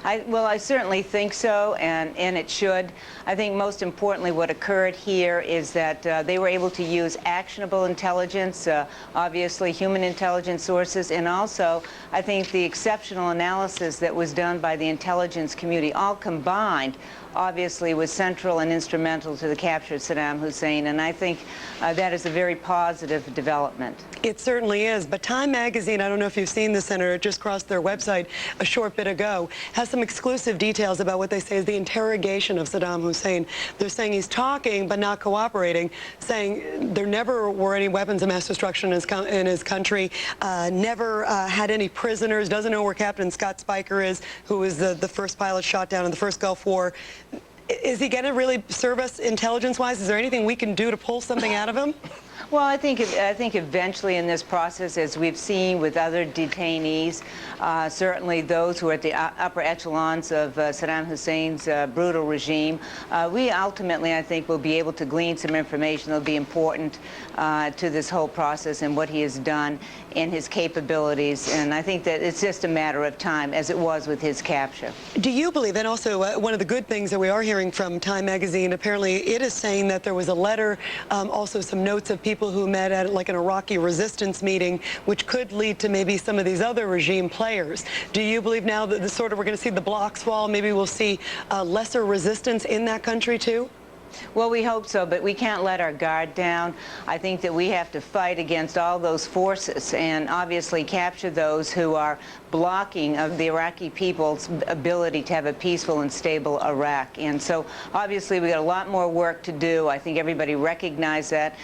Well, I certainly think so, and it should. I think most importantly what occurred here is that they were able to use actionable intelligence, obviously human intelligence sources, and also I think the exceptional analysis that was done by the intelligence community, all combined, obviously was central and instrumental to the capture of Saddam Hussein, and I think that is a very positive development. It certainly is, but Time magazine, I don't know if you've seen this, Senator, it just crossed their website a short bit ago, has some exclusive details about what they say is the interrogation of Saddam Hussein. They're saying he's talking but not cooperating, saying there never were any weapons of mass destruction in his country, never had any prisoners, doesn't know where Captain Scott Spiker is, who was the first pilot shot down in the first Gulf War. Is he going to really serve us intelligence-wise? Is there anything we can do to pull something out of him? Well, I think eventually in this process, as we've seen with other detainees, certainly those who are at the upper echelons of Saddam Hussein's brutal regime, we ultimately, I think, will be able to glean some information that will be important to this whole process and what he has done and his capabilities. And I think that it's just a matter of time, as it was with his capture. Do you believe, and also one of the good things that we are hearing from Time magazine, apparently it is saying that there was a letter, also some notes of people who met at like an Iraqi resistance meeting, which could lead to maybe some of these other regime players. Do you believe now that we're going to see the blocks fall? Maybe we'll see lesser resistance in that country too? Well, we hope so, but we can't let our guard down. I think that we have to fight against all those forces and obviously capture those who are blocking of the Iraqi people's ability to have a peaceful and stable Iraq. And so obviously we got a lot more work to do. I think everybody recognizes that.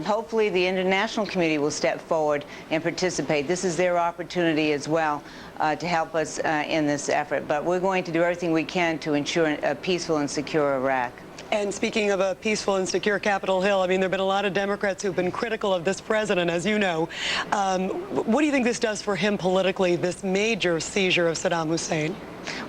Hopefully the international community will step forward and participate. This is their opportunity as well to help us in this effort. But we're going to do everything we can to ensure a peaceful and secure Iraq. And speaking of a peaceful and secure Capitol Hill, I mean, there have been a lot of Democrats who've been critical of this president, as you know. What do you think this does for him politically, this major seizure of Saddam Hussein?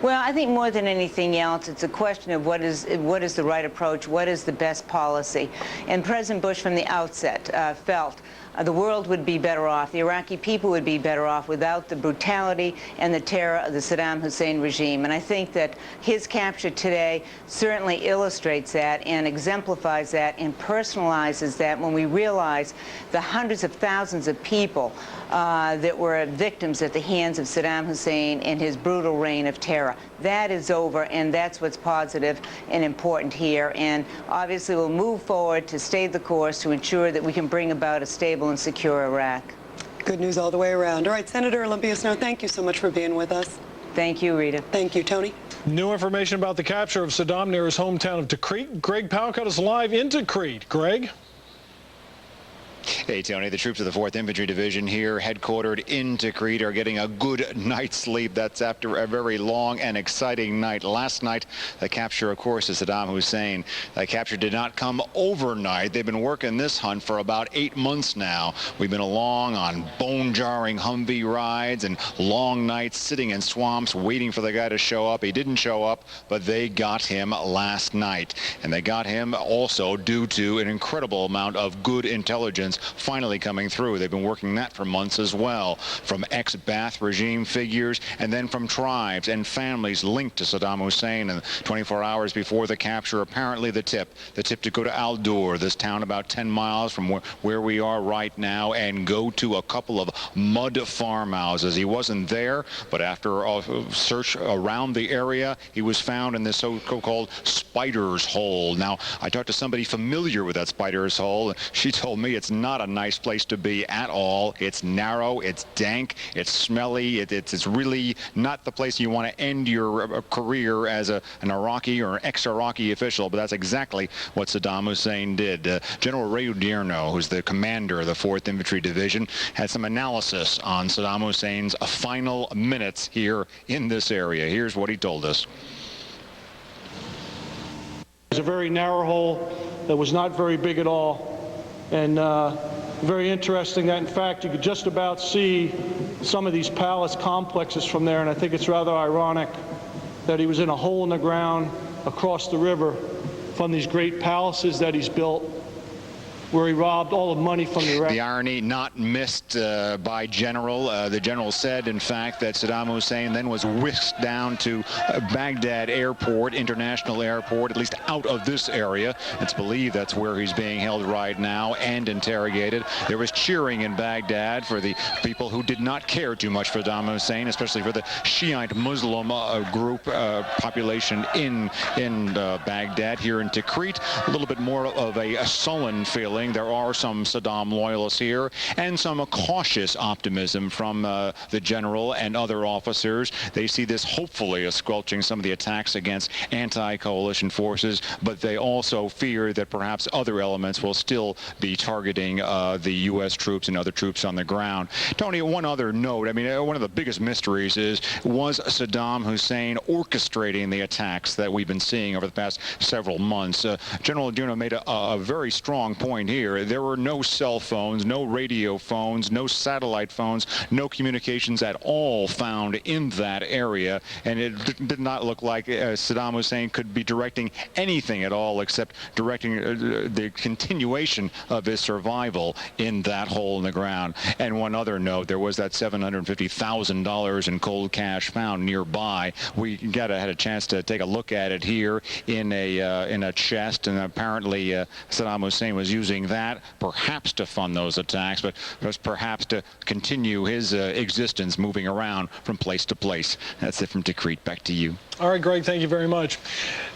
Well, I think more than anything else, it's a question of what is the right approach, what is the best policy. And President Bush from the outset felt the world would be better off, the Iraqi people would be better off without the brutality and the terror of the Saddam Hussein regime. And I think that his capture today certainly illustrates that and exemplifies that and personalizes that when we realize the hundreds of thousands of people that were victims at the hands of Saddam Hussein in his brutal reign of of terror. That is over, and that's what's positive and important here. And obviously we'll move forward to stay the course to ensure that we can bring about a stable and secure Iraq. Good news all the way around. All right, Senator Olympia Snowe, thank you so much for being with us. Thank you, Rita. Thank you, Tony. New information about the capture of Saddam near his hometown of Tikrit. Greg Palcott is live in Tikrit. Greg? Hey, Tony, the troops of the 4th Infantry Division here, headquartered in Tikrit, are getting a good night's sleep. That's after a very long and exciting night. Last night, the capture, of course, of Saddam Hussein. The capture did not come overnight. They've been working this hunt for about 8 months now. We've been along on bone-jarring Humvee rides and long nights sitting in swamps waiting for the guy to show up. He didn't show up, but they got him last night. And they got him also due to an incredible amount of good intelligence finally coming through. They've been working that for months as well, from ex-Ba'ath regime figures and then from tribes and families linked to Saddam Hussein. And 24 hours before the capture, apparently the tip to go to Al-Dur, this town about 10 miles from where we are right now, and go to a couple of mud farmhouses. He wasn't there, but after a search around the area, he was found in this so-called spider's hole. Now, I talked to somebody familiar with that spider's hole, and she told me it's not a nice place to be at all. It's narrow, it's dank, it's smelly, it's really not the place you want to end your career as an Iraqi or an ex-Iraqi official, but that's exactly what Saddam Hussein did. General Ray Odierno, who's the commander of the 4th Infantry Division, had some analysis on Saddam Hussein's final minutes here in this area. Here's what he told us. It was a very narrow hole that was not very big at all. And very interesting that, in fact, you could just about see some of these palace complexes from there, and I think it's rather ironic that he was in a hole in the ground across the river from these great palaces that he's built, where he robbed all the money from the Iraq. The irony not missed by General. The General said, in fact, that Saddam Hussein then was whisked down to Baghdad Airport, International Airport, at least out of this area. It's believed that's where he's being held right now and interrogated. There was cheering in Baghdad for the people who did not care too much for Saddam Hussein, especially for the Shiite Muslim group population in Baghdad. Here in Tikrit, a little bit more of a sullen feeling. There are some Saddam loyalists here and some cautious optimism from the general and other officers. They see this hopefully as squelching some of the attacks against anti-coalition forces, but they also fear that perhaps other elements will still be targeting the U.S. troops and other troops on the ground. Tony, one other note. I mean, one of the biggest mysteries was Saddam Hussein orchestrating the attacks that we've been seeing over the past several months? General Odierno made a very strong point here. There were no cell phones, no radio phones, no satellite phones, no communications at all found in that area, and it did not look like Saddam Hussein could be directing anything at all except directing the continuation of his survival in that hole in the ground. And one other note, there was that $750,000 in cold cash found nearby. We had a chance to take a look at it here in a chest, and apparently Saddam Hussein was using that perhaps to fund those attacks, but perhaps to continue his existence moving around from place to place. That's it from Tikrit. Back to you. All right, Greg, thank you very much.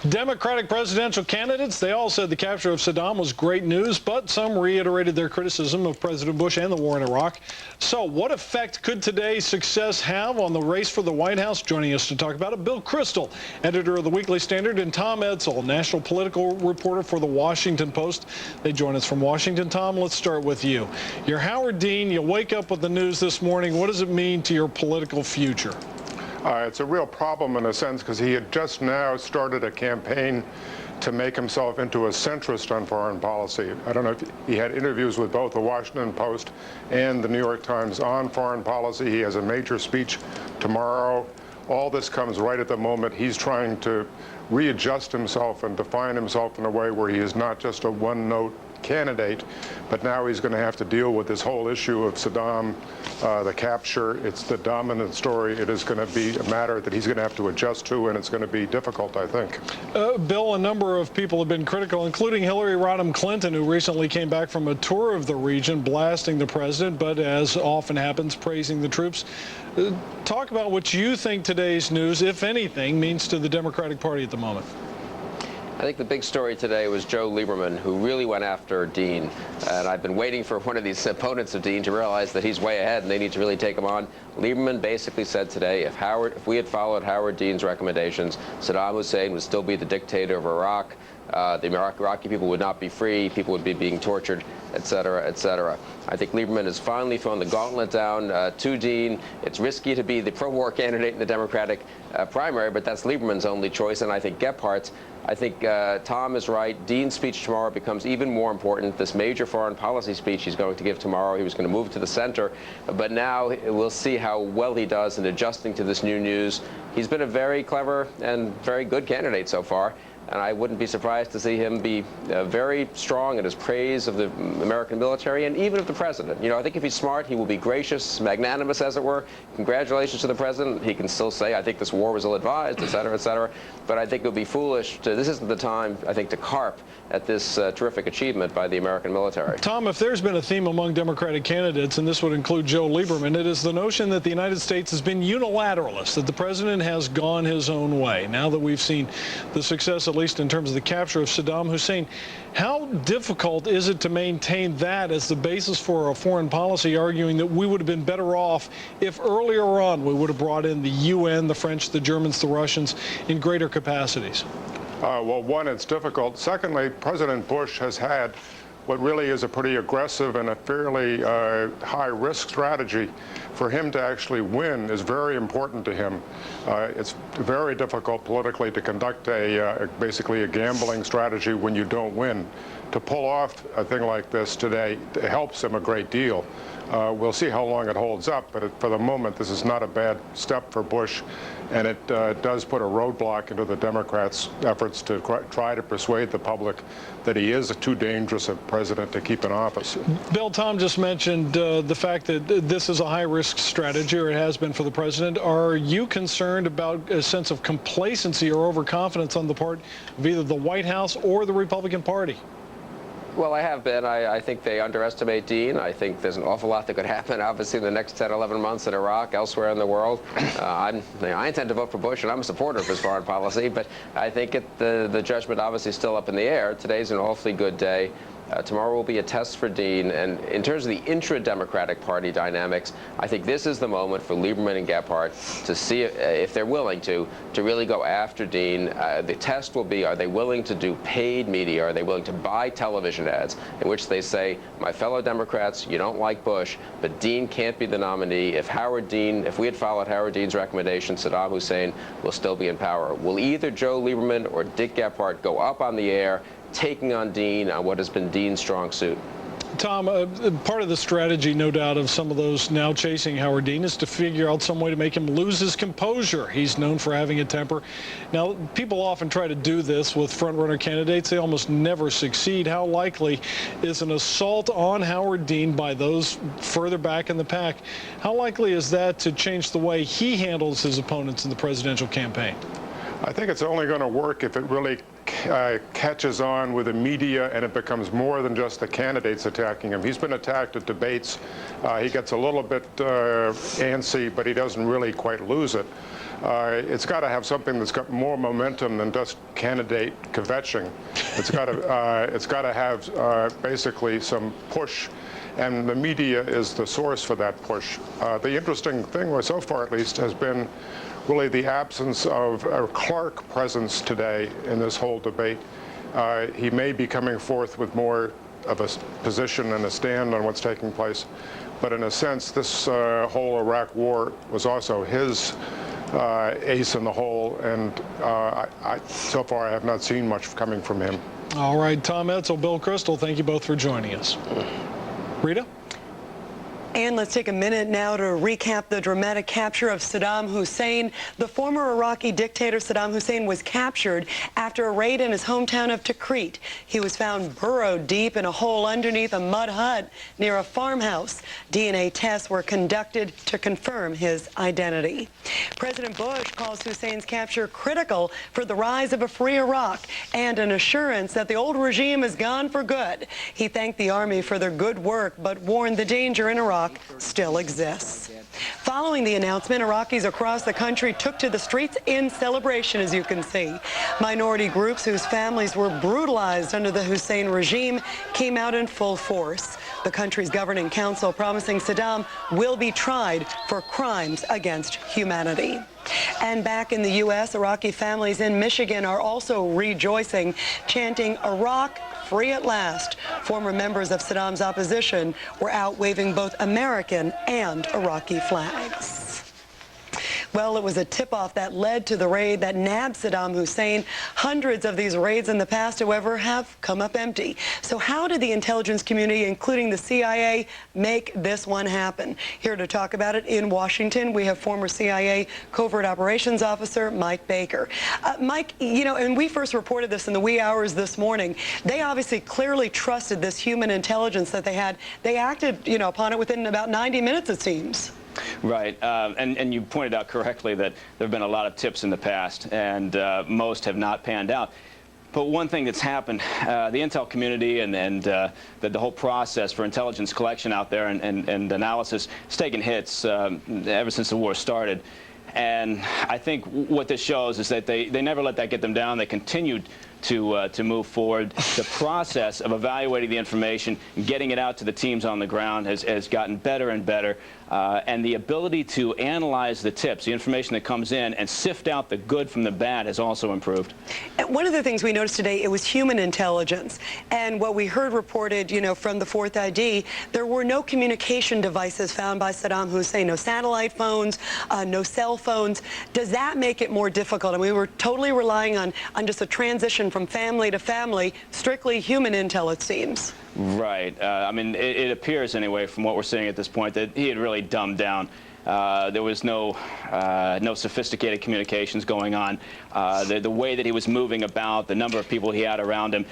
Democratic presidential candidates, they all said the capture of Saddam was great news, but some reiterated their criticism of President Bush and the war in Iraq. So what effect could today's success have on the race for the White House? Joining us to talk about it, Bill Kristol, editor of the Weekly Standard, and Tom Edsall, national political reporter for the Washington Post. They join us from Washington. Tom, let's start with you. You're Howard Dean. You wake up with the news this morning. What does it mean to your political future? It's a real problem in a sense because he had just now started a campaign to make himself into a centrist on foreign policy. I don't know if he had interviews with both the Washington Post and the New York Times on foreign policy. He has a major speech tomorrow. All this comes right at the moment he's trying to readjust himself and define himself in a way where he is not just a one-note candidate, but now he's going to have to deal with this whole issue of Saddam, the capture. It's the dominant story. It is going to be a matter that he's going to have to adjust to, and it's going to be difficult, I think. Bill, a number of people have been critical, including Hillary Rodham Clinton, who recently came back from a tour of the region, blasting the president, but as often happens, praising the troops. Talk about what you think today's news, if anything, means to the Democratic Party at the moment. I think the big story today was Joe Lieberman, who really went after Dean. And I've been waiting for one of these opponents of Dean to realize that he's way ahead and they need to really take him on. Lieberman basically said today, if we had followed Howard Dean's recommendations, Saddam Hussein would still be the dictator of Iraq. The Iraqi people would not be free. People would be being tortured, et cetera, et cetera. I think Lieberman has finally thrown the gauntlet down to Dean. It's risky to be the pro-war candidate in the Democratic primary, but that's Lieberman's only choice. And I think Gephardt's. I think Tom is right. Dean's speech tomorrow becomes even more important. This major foreign policy speech he's going to give tomorrow, he was going to move to the center, but now we'll see how well he does in adjusting to this new news. He's been a very clever and very good candidate so far. And I wouldn't be surprised to see him be very strong in his praise of the American military and even of the president. You know, I think if he's smart, he will be gracious, magnanimous, as it were. Congratulations to the president. He can still say, I think this war was ill-advised, et cetera, et cetera. But I think it would be foolish to, this isn't the time, I think, to carp at this terrific achievement by the American military. Tom, if there's been a theme among Democratic candidates, and this would include Joe Lieberman, it is the notion that the United States has been unilateralist, that the president has gone his own way. Now that we've seen the success, at least in terms of the capture of Saddam Hussein, how difficult is it to maintain that as the basis for a foreign policy, arguing that we would have been better off if earlier on we would have brought in the UN, the French, the Germans, the Russians in greater capacities? Well, one, it's difficult. Secondly, President Bush has had what really is a pretty aggressive and a fairly high-risk strategy. For him to actually win is very important to him. It's very difficult politically to conduct basically a gambling strategy when you don't win. To pull off a thing like this today helps him a great deal. We'll see how long it holds up, but for the moment, this is not a bad step for Bush, and it does put a roadblock into the Democrats' efforts to try to persuade the public that he is too dangerous a president to keep in office. Bill, Tom just mentioned the fact that this is a high-risk strategy, or it has been for the president. Are you concerned about a sense of complacency or overconfidence on the part of either the White House or the Republican Party? Well, I have been. I think they underestimate Dean. I think there's an awful lot that could happen, obviously, in the next 10, 11 months in Iraq, elsewhere in the world. I intend to vote for Bush, and I'm a supporter of his foreign policy, but I think the judgment obviously is still up in the air. Today's an awfully good day. Tomorrow will be a test for Dean. And in terms of the intra-Democratic Party dynamics, I think this is the moment for Lieberman and Gephardt to see if they're willing to really go after Dean. The test will be, are they willing to do paid media? Are they willing to buy television ads in which they say, my fellow Democrats, you don't like Bush, but Dean can't be the nominee. If we had followed Howard Dean's recommendation, Saddam Hussein will still be in power. Will either Joe Lieberman or Dick Gephardt go up on the air taking on Dean on what has been Dean's strong suit? Tom, part of the strategy, no doubt, of some of those now chasing Howard Dean is to figure out some way to make him lose his composure. He's known for having a temper. Now, people often try to do this with front-runner candidates. They almost never succeed. How likely is an assault on Howard Dean by those further back in the pack? How likely is that to change the way he handles his opponents in the presidential campaign? I think it's only going to work if it really catches on with the media and it becomes more than just the candidates attacking him. He's been attacked at debates. He gets a little bit antsy, but he doesn't really quite lose it. It's got to have something that's got more momentum than just candidate kvetching. It's got to have basically some push, and the media is the source for that push. The interesting thing, so far at least, has been really the absence of a Clark presence today in this whole debate. He may be coming forth with more of a position and a stand on what's taking place, but in a sense, this whole Iraq war was also his ace in the hole, and so far I have not seen much coming from him. All right, Tom Edsall, Bill Kristol, thank you both for joining us. Rita? And let's take a minute now to recap the dramatic capture of Saddam Hussein. The former Iraqi dictator Saddam Hussein was captured after a raid in his hometown of Tikrit. He was found burrowed deep in a hole underneath a mud hut near a farmhouse. DNA tests were conducted to confirm his identity. President Bush calls Hussein's capture critical for the rise of a free Iraq and an assurance that the old regime is gone for good. He thanked the army for their good work, but warned the danger in Iraq still exists. Following the announcement, Iraqis across the country took to the streets in celebration, as you can see. Minority groups whose families were brutalized under the Hussein regime came out in full force. The country's governing council promising Saddam will be tried for crimes against humanity. And back in the U.S., Iraqi families in Michigan are also rejoicing, chanting, "Iraq, free at last." Former members of Saddam's opposition were out waving both American and Iraqi flags. Well, it was a tip-off that led to the raid that nabbed Saddam Hussein. Hundreds of these raids in the past, however, have come up empty. So how did the intelligence community, including the CIA, make this one happen? Here to talk about it in Washington, we have former CIA Covert Operations Officer Mike Baker. Mike, you know, and we first reported this in the wee hours this morning. They obviously clearly trusted this human intelligence that they had. They acted, you know, upon it within about 90 minutes, it seems. Right, and you pointed out correctly that there have been a lot of tips in the past, and most have not panned out. But one thing that's happened, the intel community and the whole process for intelligence collection out there and analysis has taken hits ever since the war started. And I think what this shows is that they never let that get them down. They continued to move forward. The process of evaluating the information and getting it out to the teams on the ground has gotten better and better. And the ability to analyze the tips, the information that comes in, and sift out the good from the bad has also improved. One of the things we noticed today, it was human intelligence. And what we heard reported, you know, from the Fourth ID, there were no communication devices found by Saddam Hussein, no satellite phones, no cell phones. Does that make it more difficult? And we were totally relying on just a transition from family to family, strictly human intel, it seems. Right. I mean, it appears anyway, from what we're seeing at this point, that he had really dumbed down. There was no sophisticated communications going on. The way that he was moving about, the number of people he had around him.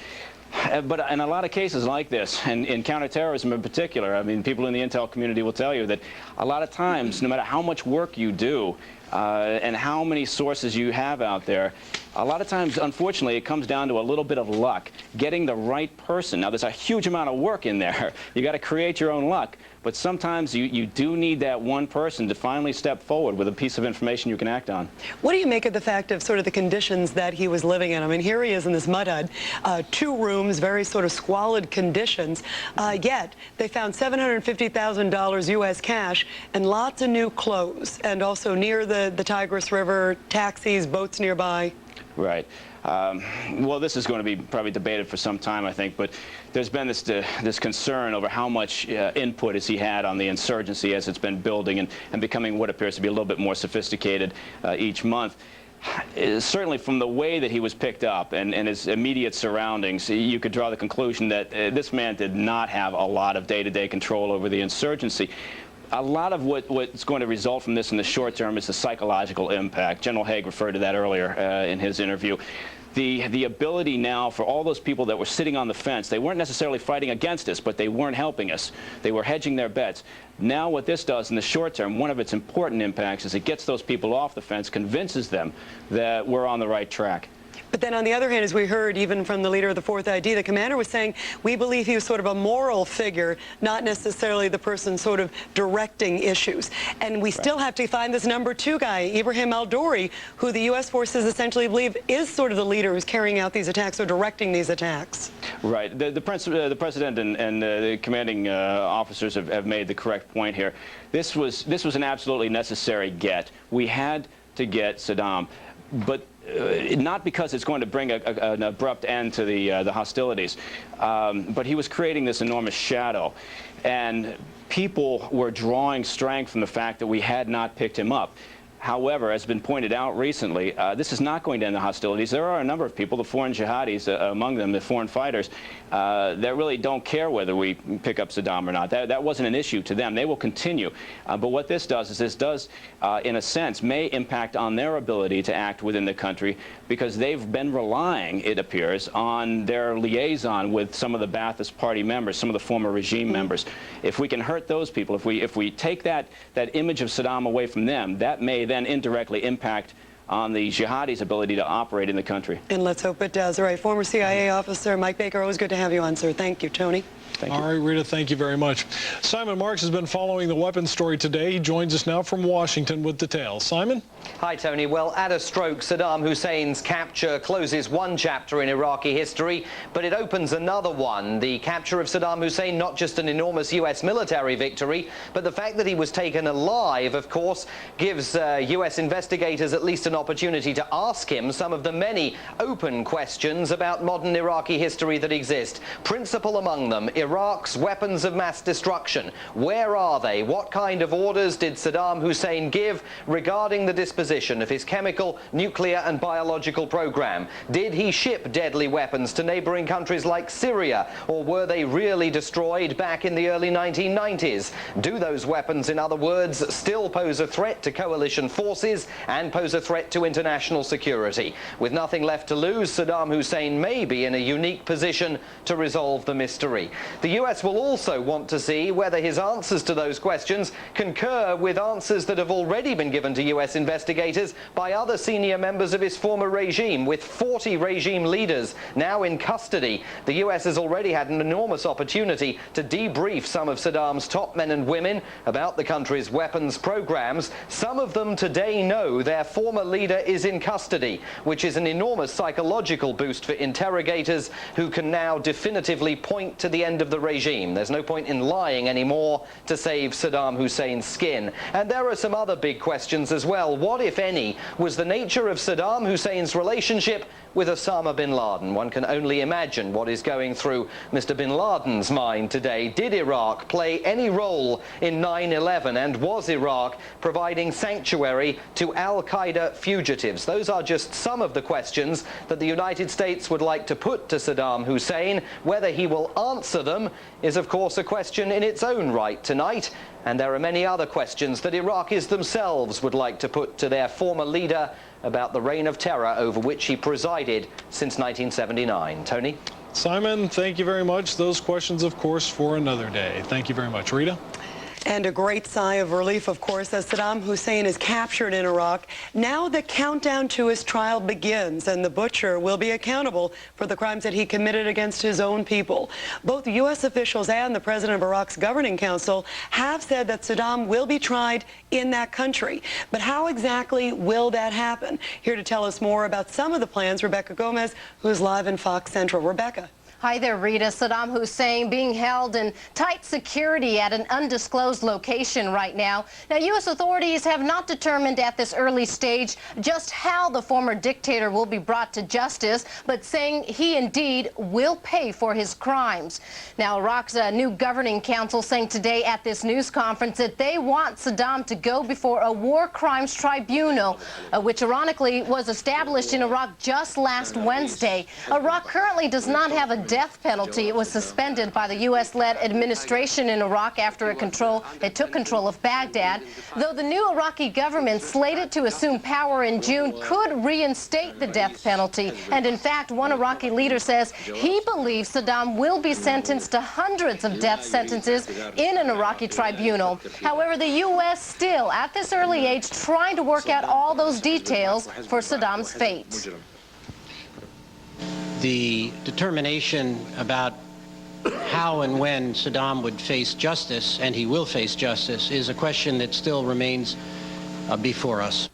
But in a lot of cases like this, and in counterterrorism in particular, I mean, people in the intel community will tell you that a lot of times, no matter how much work you do and how many sources you have out there, a lot of times, unfortunately, it comes down to a little bit of luck, getting the right person. Now, there's a huge amount of work in there. You got to create your own luck. But sometimes you do need that one person to finally step forward with a piece of information you can act on. What do you make of the fact of sort of the conditions that he was living in? I mean, here he is in this mud hut, 2 rooms, very sort of squalid conditions. Yet they found $750,000 U.S. cash and lots of new clothes, and also near the Tigris River, taxis, boats nearby. Right. Well, this is going to be probably debated for some time, I think, but there's been this concern over how much input has he had on the insurgency as it's been building and becoming what appears to be a little bit more sophisticated each month. Certainly from the way that he was picked up and his immediate surroundings, you could draw the conclusion that this man did not have a lot of day-to-day control over the insurgency. A lot of what's going to result from this in the short term is the psychological impact. General Haig referred to that earlier in his interview. The ability now for all those people that were sitting on the fence, they weren't necessarily fighting against us, but they weren't helping us. They were hedging their bets. Now what this does in the short term, one of its important impacts is it gets those people off the fence, convinces them that we're on the right track. But then on the other hand, as we heard even from the leader of the Fourth ID, the commander was saying, we believe he was sort of a moral figure, not necessarily the person sort of directing issues. And we still have to find this number 2 guy, Ibrahim al-Dori, who the U.S. forces essentially believe is sort of the leader who's carrying out these attacks or directing these attacks. Right. The president and the commanding officers have made the correct point here. This was an absolutely necessary get. We had to get Saddam, but not because it's going to bring an abrupt end to the hostilities, but he was creating this enormous shadow, and people were drawing strength from the fact that we had not picked him up. However, as has been pointed out recently, this is not going to end the hostilities. There are a number of people, the foreign jihadis among them, the foreign fighters, that really don't care whether we pick up Saddam or not. That wasn't an issue to them. They will continue. But what this does is in a sense, may impact on their ability to act within the country, because they've been relying, it appears, on their liaison with some of the Ba'athist Party members, some of the former regime members. If we can hurt those people, if we take that image of Saddam away from them, that may then indirectly impact on the jihadis' ability to operate in the country. And let's hope it does. All right, former CIA officer Mike Baker, always good to have you on, sir. Thank you. Tony? All right, Rita, thank you very much. Simon Marks has been following the weapons story today. He joins us now from Washington with details. Simon? Hi, Tony. Well, at a stroke, Saddam Hussein's capture closes one chapter in Iraqi history, but it opens another one. The capture of Saddam Hussein, not just an enormous U.S. military victory, but the fact that he was taken alive, of course, gives U.S. investigators at least an opportunity to ask him some of the many open questions about modern Iraqi history that exist. Principal among them, Iraq's weapons of mass destruction. Where are they? What kind of orders did Saddam Hussein give regarding the disposition of his chemical, nuclear and biological program? Did he ship deadly weapons to neighboring countries like Syria, or were they really destroyed back in the early 1990s? Do those weapons, in other words, still pose a threat to coalition forces and pose a threat to international security? With nothing left to lose, Saddam Hussein may be in a unique position to resolve the mystery. The US will also want to see whether his answers to those questions concur with answers that have already been given to US investigators by other senior members of his former regime. With 40 regime leaders now in custody, the US has already had an enormous opportunity to debrief some of Saddam's top men and women about the country's weapons programs. Some of them today know their former leader is in custody, which is an enormous psychological boost for interrogators who can now definitively point to the end of the regime. There's no point in lying anymore to save Saddam Hussein's skin. And there are some other big questions as well. What, if any, was the nature of Saddam Hussein's relationship with Osama bin Laden? One can only imagine what is going through Mr. bin Laden's mind today. Did Iraq play any role in 9/11, and was Iraq providing sanctuary to al-Qaeda fugitives? Those are just some of the questions that the United States would like to put to Saddam Hussein. Whether he will answer them is, of course, a question in its own right tonight. And there are many other questions that Iraqis themselves would like to put to their former leader about the reign of terror over which he presided since 1979. Tony? Simon, thank you very much. Those questions, of course, for another day. Thank you very much. Rita? And a great sigh of relief, of course, as Saddam Hussein is captured in Iraq. Now the countdown to his trial begins, and the butcher will be accountable for the crimes that he committed against his own people. Both U.S. officials and the president of Iraq's governing council have said that Saddam will be tried in that country. But how exactly will that happen? Here to tell us more about some of the plans, Rebecca Gomez, who's live in Fox Central. Rebecca. Hi there, Rita. Saddam Hussein being held in tight security at an undisclosed location right now. Now, U.S. authorities have not determined at this early stage just how the former dictator will be brought to justice, but saying he indeed will pay for his crimes. Now, Iraq's new governing council saying today at this news conference that they want Saddam to go before a war crimes tribunal, which ironically was established in Iraq just last Wednesday. Iraq currently does not have a death penalty. It was suspended by the U.S.-led administration in Iraq after it took control of Baghdad, though the new Iraqi government, slated to assume power in June, could reinstate the death penalty. And in fact, one Iraqi leader says he believes Saddam will be sentenced to hundreds of death sentences in an Iraqi tribunal. However, the U.S. still, at this early age, trying to work out all those details for Saddam's fate. The determination about how and when Saddam would face justice, and he will face justice, is a question that still remains before us.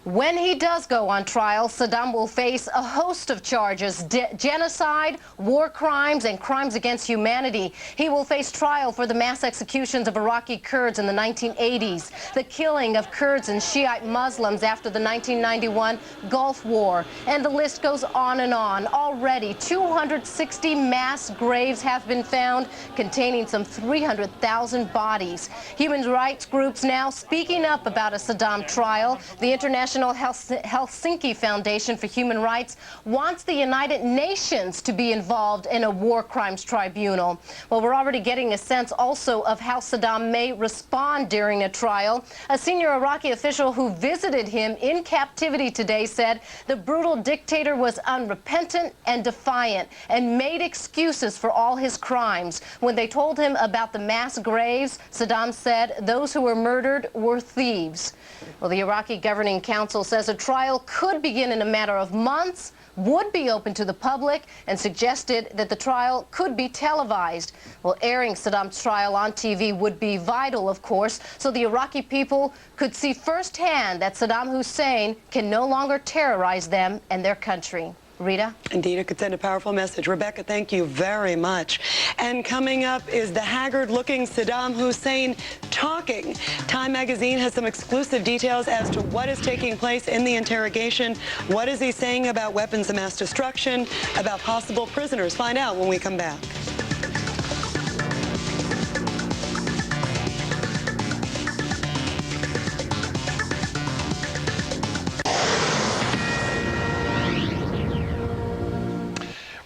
When he does go on trial, Saddam will face a host of charges: genocide, war crimes, and crimes against humanity. He will face trial for the mass executions of Iraqi Kurds in the 1980s, the killing of Kurds and Shiite Muslims after the 1991 Gulf War, and the list goes on and on. Already, 260 mass graves have been found containing some 300,000 bodies. Human rights groups now speaking up about a Saddam trial. The International Helsinki Foundation for Human Rights wants the United Nations to be involved in a war crimes tribunal. Well, we're already getting a sense also of how Saddam may respond during a trial. A senior Iraqi official who visited him in captivity today said the brutal dictator was unrepentant and defiant and made excuses for all his crimes. When they told him about the mass graves, Saddam said those who were murdered were thieves. Well, the Iraqi Governing Council says a trial could begin in a matter of months, would be open to the public, and suggested that the trial could be televised. Well, airing Saddam's trial on TV would be vital, of course, so the Iraqi people could see firsthand that Saddam Hussein can no longer terrorize them and their country. Rita? Indeed, it could send a powerful message. Rebecca, thank you very much. And coming up is the haggard-looking Saddam Hussein talking. Time magazine has some exclusive details as to what is taking place in the interrogation. What is he saying about weapons of mass destruction, about possible prisoners? Find out when we come back.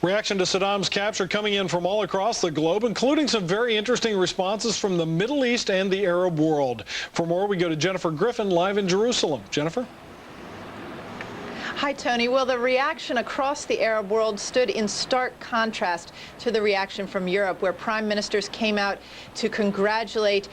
Reaction to Saddam's capture coming in from all across the globe, including some very interesting responses from the Middle East and the Arab world. For more, we go to Jennifer Griffin live in Jerusalem. Jennifer? Hi, Tony. Well, the reaction across the Arab world stood in stark contrast to the reaction from Europe, where prime ministers came out to congratulate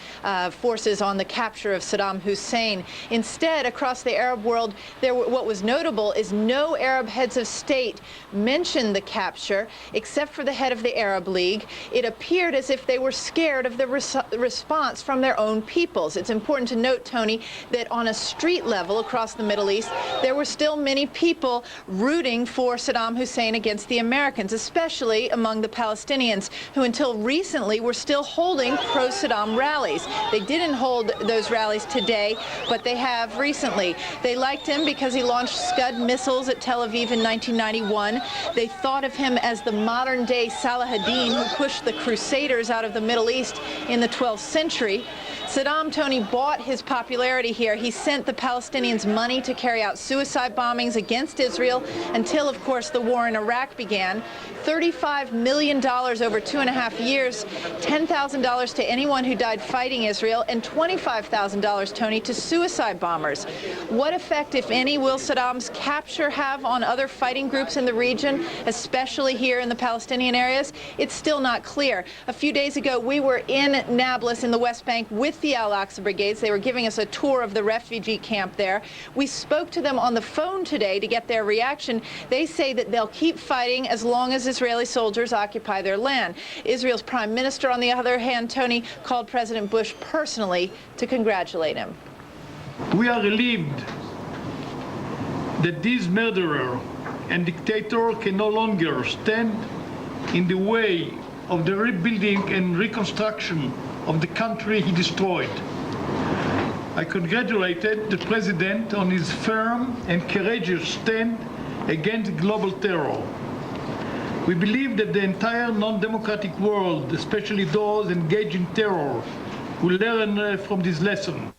forces on the capture of Saddam Hussein. Instead, across the Arab world, what was notable is no Arab heads of state mentioned the capture, except for the head of the Arab League. It appeared as if they were scared of the response from their own peoples. It's important to note, Tony, that on a street level across the Middle East, there were still many people rooting for Saddam Hussein against the Americans, especially among the Palestinians, who until recently were still holding pro-Saddam rallies. They didn't hold those rallies today, but they have recently. They liked him because he launched Scud missiles at Tel Aviv in 1991. They thought of him as the modern-day Salah ad-Din who pushed the Crusaders out of the Middle East in the 12th century. Saddam, Tony, bought his popularity here. He sent the Palestinians money to carry out suicide bombings against Israel until, of course, the war in Iraq began. $35 million over 2.5 years, $10,000 to anyone who died fighting Israel, and $25,000, Tony, to suicide bombers. What effect, if any, will Saddam's capture have on other fighting groups in the region, especially here in the Palestinian areas? It's still not clear. A few days ago, we were in Nablus in the West Bank with the Al-Aqsa Brigades. They were giving us a tour of the refugee camp there. We spoke to them on the phone today to get their reaction. They say that they'll keep fighting as long as Israeli soldiers occupy their land. Israel's prime minister, on the other hand, Tony, called President Bush personally to congratulate him. We are relieved that this murderer and dictator can no longer stand in the way of the rebuilding and reconstruction of the country he destroyed. I congratulated the President on his firm and courageous stand against global terror. We believe that the entire non-democratic world, especially those engaged in terror, will learn from this lesson.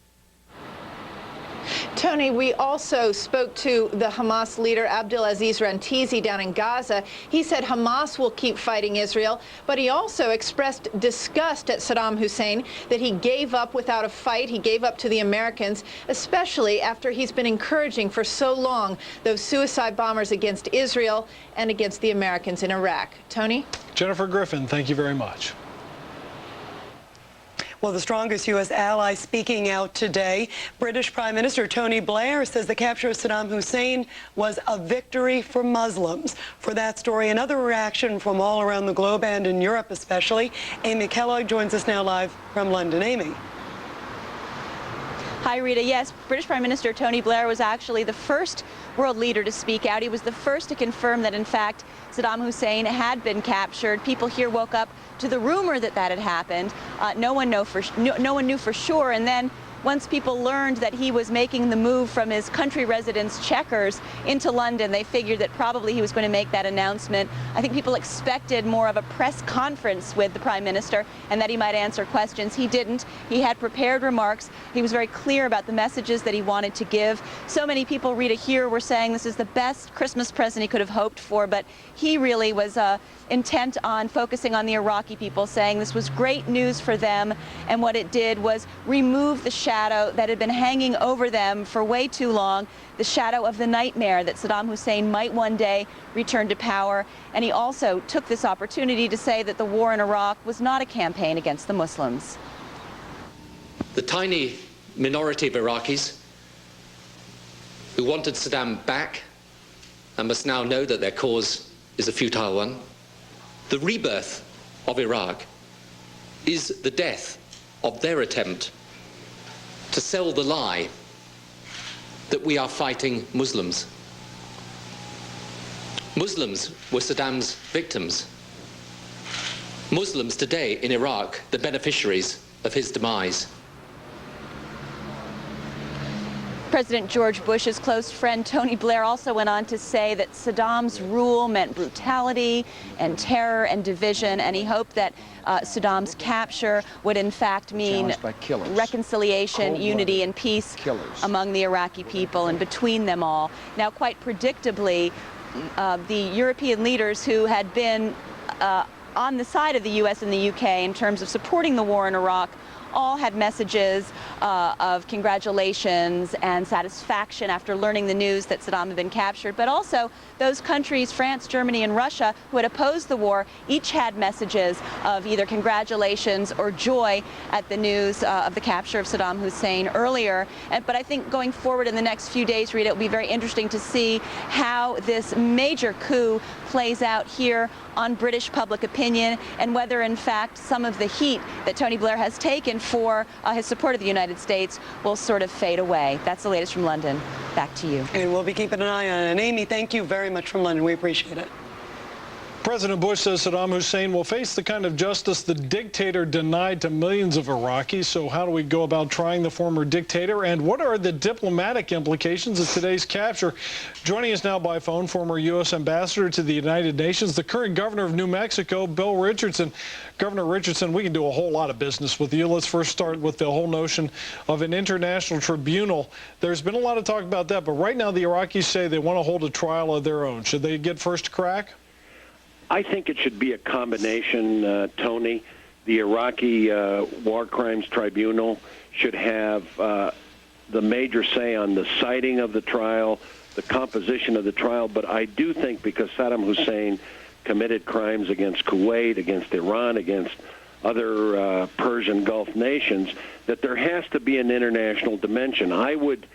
Tony, we also spoke to the Hamas leader Abdelaziz Rantizi down in Gaza. He said Hamas will keep fighting Israel, but he also expressed disgust at Saddam Hussein that he gave up without a fight. He gave up to the Americans, especially after he's been encouraging for so long those suicide bombers against Israel and against the Americans in Iraq. Tony? Jennifer Griffin, thank you very much. Well, the strongest U.S. ally speaking out today, British Prime Minister Tony Blair, says the capture of Saddam Hussein was a victory for Muslims. For that story, another reaction from all around the globe and in Europe especially. Amy Kellogg joins us now live from London. Amy. Hi, Rita. Yes, British Prime Minister Tony Blair was actually the first world leader to speak out. He was the first to confirm that, in fact, Saddam Hussein had been captured. People here woke up to the rumor that that had happened. No one knew for sure. And then once people learned that he was making the move from his country residence Chequers into London, they figured that probably he was going to make that announcement. I think people expected more of a press conference with the Prime Minister and that he might answer questions. He didn't. He had prepared remarks. He was very clear about the messages that he wanted to give. So many people, Rita, here were saying this is the best Christmas present he could have hoped for, but he really was intent on focusing on the Iraqi people, saying this was great news for them, and what it did was remove the shadow that had been hanging over them for way too long, the shadow of the nightmare that Saddam Hussein might one day return to power. And he also took this opportunity to say that the war in Iraq was not a campaign against the Muslims. The tiny minority of Iraqis who wanted Saddam back and must now know that their cause is a futile one. The rebirth of Iraq is the death of their attempt to sell the lie that we are fighting Muslims. Muslims were Saddam's victims. Muslims today in Iraq, the beneficiaries of his demise. President George Bush's close friend Tony Blair also went on to say that Saddam's rule meant brutality and terror and division, and he hoped that Saddam's capture would in fact mean reconciliation, unity, and peace among the Iraqi people and between them all. Now, quite predictably, the European leaders who had been on the side of the U.S. and the U.K. in terms of supporting the war in Iraq all had messages of congratulations and satisfaction after learning the news that Saddam had been captured. But also those countries, France, Germany, and Russia, who had opposed the war, each had messages of either congratulations or joy at the news of the capture of Saddam Hussein earlier. But I think going forward in the next few days, Rita, it will be very interesting to see how this major coup plays out here on British public opinion, and whether in fact some of the heat that Tony Blair has taken for his support of the United States will sort of fade away. That's the latest from London. Back to you. And we'll be keeping an eye on it. And Amy, thank you very much from London. We appreciate it. President Bush says Saddam Hussein will face the kind of justice the dictator denied to millions of Iraqis. So how do we go about trying the former dictator, and what are the diplomatic implications of today's capture? Joining us now by phone, former U.S. Ambassador to the United Nations, the current governor of New Mexico, Bill Richardson. Governor Richardson, we can do a whole lot of business with you. Let's first start with the whole notion of an international tribunal. There's been a lot of talk about that, but right now the Iraqis say they want to hold a trial of their own. Should they get first crack? I think it should be a combination, Tony. The Iraqi War Crimes Tribunal should have the major say on the citing of the trial, the composition of the trial. But I do think because Saddam Hussein committed crimes against Kuwait, against Iran, against other Persian Gulf nations, that there has to be an international dimension. I would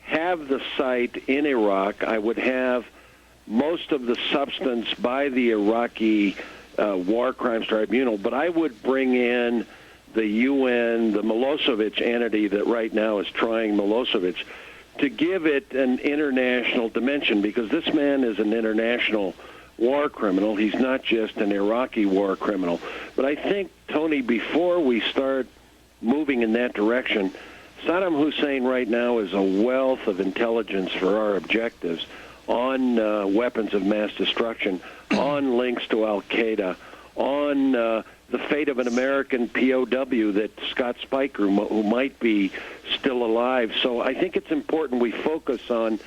have the site in Iraq. I would have most of the substance by the Iraqi War Crimes Tribunal, but I would bring in the UN, the Milosevic entity that right now is trying Milosevic, to give it an international dimension, because this man is an international war criminal. He's not just an Iraqi war criminal. But I think, Tony, before we start moving in that direction, Saddam Hussein right now is a wealth of intelligence for our objectives on weapons of mass destruction, on links to Al-Qaeda, on the fate of an American POW, that Scott Spiker, who might be still alive. So I think it's important we focus on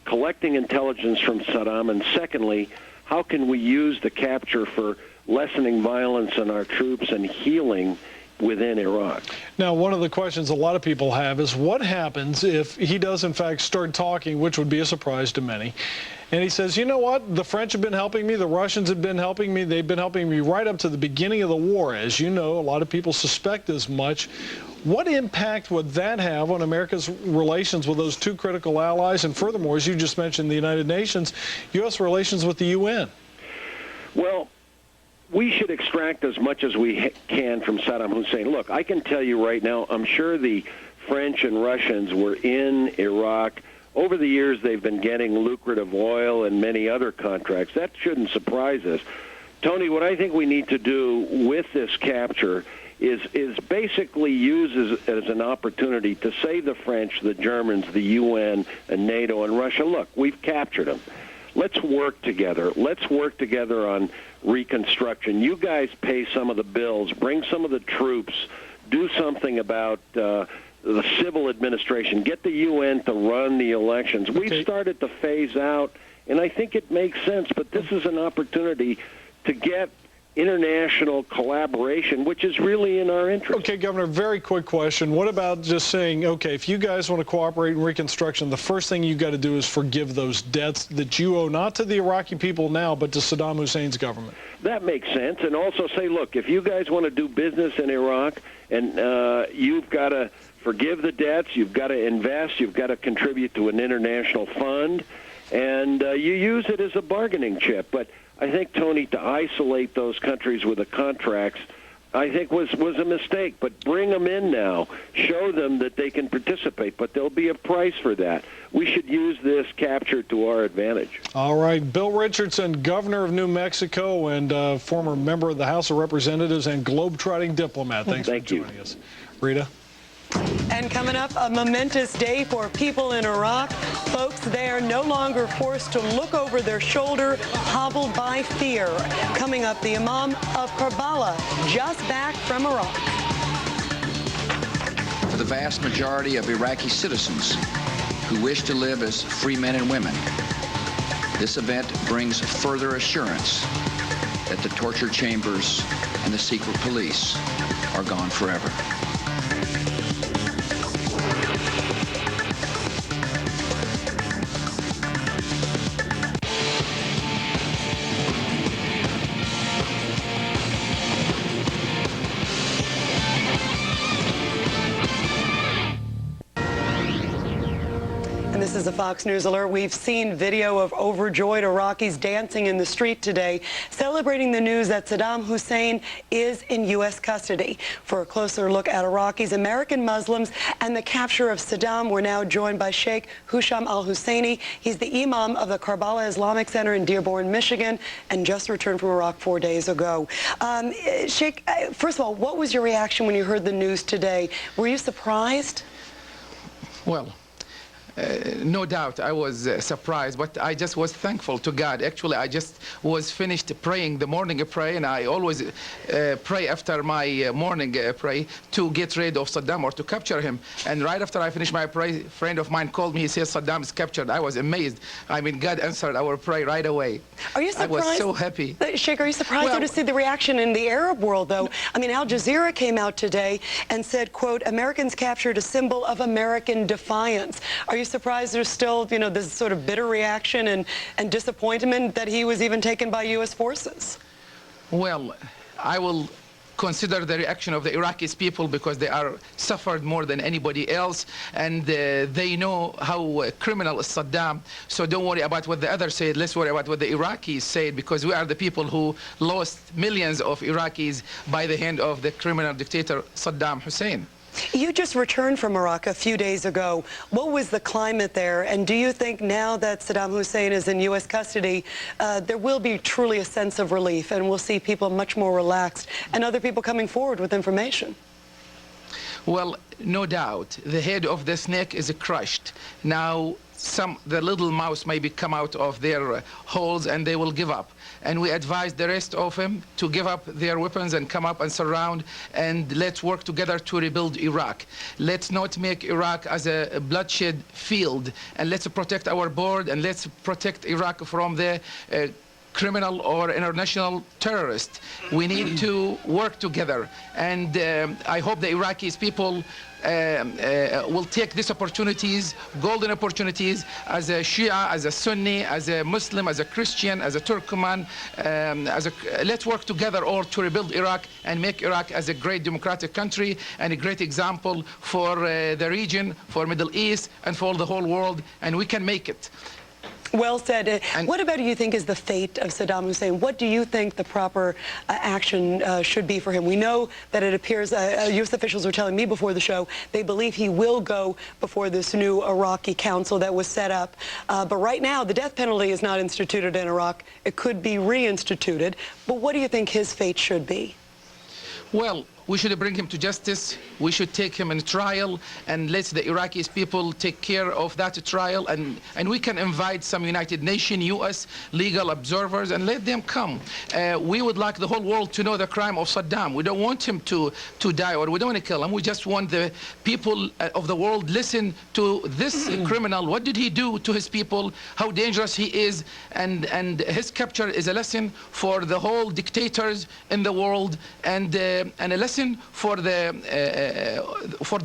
collecting intelligence from Saddam, and secondly, how can we use the capture for lessening violence in our troops and healing within Iraq. Now, one of the questions a lot of people have is what happens if he does in fact start talking, which would be a surprise to many, and he says, you know what, the French have been helping me, the Russians have been helping me, they've been helping me right up to the beginning of the war. As you know, a lot of people suspect as much. What impact would that have on America's relations with those two critical allies, and furthermore, as you just mentioned, the United Nations, U.S. relations with the UN? Well, we should extract as much as we can from Saddam Hussein. Look, I can tell you right now, I'm sure the French and Russians were in Iraq. Over the years, they've been getting lucrative oil and many other contracts. That shouldn't surprise us. Tony, what I think we need to do with this capture is basically use as an opportunity to say the French, the Germans, the UN, and NATO, and Russia, look, we've captured them. Let's work together. Let's work together on reconstruction. You guys pay some of the bills. Bring some of the troops. Do something about the civil administration. Get the UN to run the elections. We've started to phase out, and I think it makes sense, but this is an opportunity to get international collaboration, which is really in our interest. Okay, Governor, very quick question. What about just saying, okay, if you guys want to cooperate in reconstruction, the first thing you got to do is forgive those debts that you owe not to the Iraqi people now, but to Saddam Hussein's government? That makes sense. And also say, look, if you guys want to do business in Iraq, and you've got to forgive the debts, you've got to invest, you've got to contribute to an international fund, and you use it as a bargaining chip. But I think, Tony, to isolate those countries with the contracts, I think was a mistake. But bring them in now. Show them that they can participate, but there'll be a price for that. We should use this capture to our advantage. All right. Bill Richardson, governor of New Mexico and former member of the House of Representatives and globetrotting diplomat. Thanks for joining us. Rita? And coming up, a momentous day for people in Iraq. Folks, they are no longer forced to look over their shoulder, hobbled by fear. Coming up, the Imam of Karbala, just back from Iraq. For the vast majority of Iraqi citizens who wish to live as free men and women, this event brings further assurance that the torture chambers and the secret police are gone forever. This is a Fox News alert. We've seen video of overjoyed Iraqis dancing in the street today, celebrating the news that Saddam Hussein is in U.S. custody. For a closer look at Iraqis, American Muslims, and the capture of Saddam, we're now joined by Sheikh Husham al-Husseini. He's the Imam of the Karbala Islamic Center in Dearborn, Michigan, and just returned from Iraq 4 days ago. Sheikh, first of all, what was your reaction when you heard the news today? Were you surprised? Well, no doubt I was surprised, but I just was thankful to God. Actually, I just was finished praying the morning prayer, and I always pray after my morning pray to get rid of Saddam or to capture him. And right after I finished my prayer, a friend of mine called me. He says Saddam is captured. I was amazed. I mean, God answered our prayer right away. Are you surprised? I was so happy. Sheikh, are you surprised to see the reaction in the Arab world, though? I mean, Al Jazeera came out today and said, quote, Americans captured a symbol of American defiance. Are you surprised there's still, you know, this sort of bitter reaction and disappointment that he was even taken by U.S. forces? Well, I will consider the reaction of the Iraqi people because they are suffered more than anybody else, and they know how criminal is Saddam. So don't worry about what the others said. Let's worry about what the Iraqis said, because we are the people who lost millions of Iraqis by the hand of the criminal dictator Saddam Hussein. You just returned from Iraq a few days ago. What was the climate there? And do you think now that Saddam Hussein is in U.S. custody, there will be truly a sense of relief and we'll see people much more relaxed and other people coming forward with information? Well, no doubt. The head of the snake is crushed. Now, the little mouse maybe come out of their holes and they will give up. And we advise the rest of them to give up their weapons and come up and surround, and let's work together to rebuild Iraq. Let's not make Iraq as a bloodshed field, and let's protect our border, and let's protect Iraq from the criminal or international terrorist. We need to work together, and I hope the Iraqi people will take these opportunities, golden opportunities, as a Shia, as a Sunni, as a Muslim, as a Christian, as a Turkmen, let's work together all to rebuild Iraq and make Iraq as a great democratic country and a great example for the region, for Middle East, and for the whole world, and we can make it. Well said. What about do you think is the fate of Saddam Hussein? What do you think the proper action should be for him? We know that it appears, U.S. officials were telling me before the show, they believe he will go before this new Iraqi council that was set up. But right now, the death penalty is not instituted in Iraq. It could be reinstituted. But what do you think his fate should be? Well, we should bring him to justice. We should take him in trial and let the Iraqi people take care of that trial. And we can invite some United Nations, U.S. legal observers, and let them come. We would like the whole world to know the crime of Saddam. We don't want him to die, or we don't want to kill him. We just want the people of the world listen to this criminal. What did he do to his people? How dangerous he is? And his capture is a lesson for the whole dictators in the world, and a lesson for the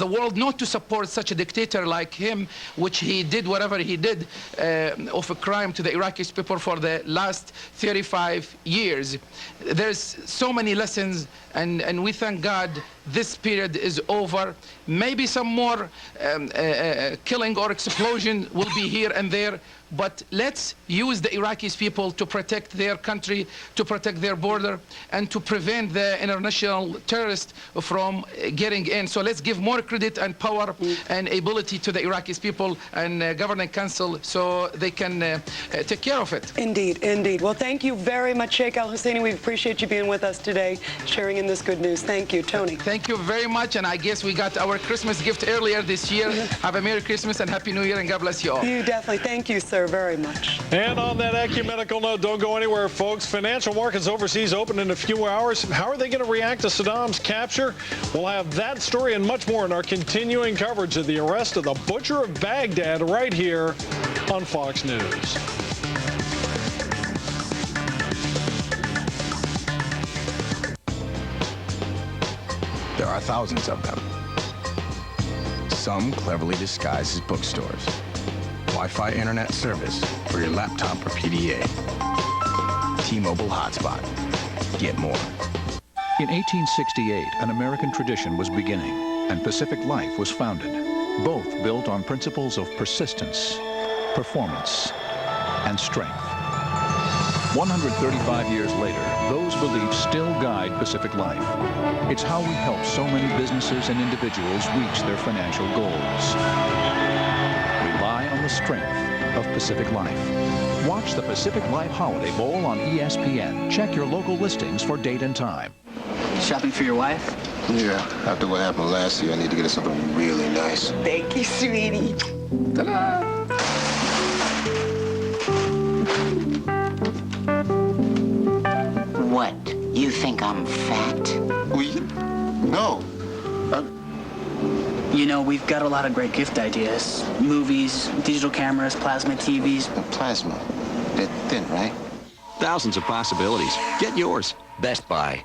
world not to support such a dictator like him, which he did whatever he did of a crime to the Iraqi people for the last 35 years. There's so many lessons, and we thank God this period is over. Maybe some more killing or explosion will be here and there, but let's use the Iraqi people to protect their country, to protect their border, and to prevent the international terrorists from getting in. So let's give more credit and power and ability to the Iraqi people and governing council so they can take care of it. Indeed, indeed. Well, thank you very much, Sheikh Al-Husseini. We appreciate you being with us today, sharing in this good news. Thank you, Tony. Thank you very much, and I guess we got our Christmas gift earlier this year. Have a Merry Christmas and Happy New Year, and God bless you all. You definitely. Thank you, sir, very much. And on that ecumenical note, don't go anywhere, folks. Financial markets overseas open in a few hours. How are they going to react to Saddam's capture? We'll have that story and much more in our continuing coverage of the arrest of the Butcher of Baghdad right here on Fox News. There are thousands of them. Some cleverly disguised as bookstores. Wi-Fi internet service for your laptop or PDA. T-Mobile hotspot. Get more. In 1868, an American tradition was beginning, and Pacific Life was founded, both built on principles of persistence, performance, and strength. 135 years later, those beliefs still guide Pacific Life. It's how we help so many businesses and individuals reach their financial goals. Rely on the strength of Pacific Life. Watch the Pacific Life Holiday Bowl on ESPN. Check your local listings for date and time. Shopping for your wife? Yeah, after what happened last year, I need to get her something really nice. Thank you, sweetie. Ta-da! What? You think I'm fat? No. You know, we've got a lot of great gift ideas. Movies, digital cameras, plasma TVs. Plasma? They're thin, right? Thousands of possibilities. Get yours. Best Buy.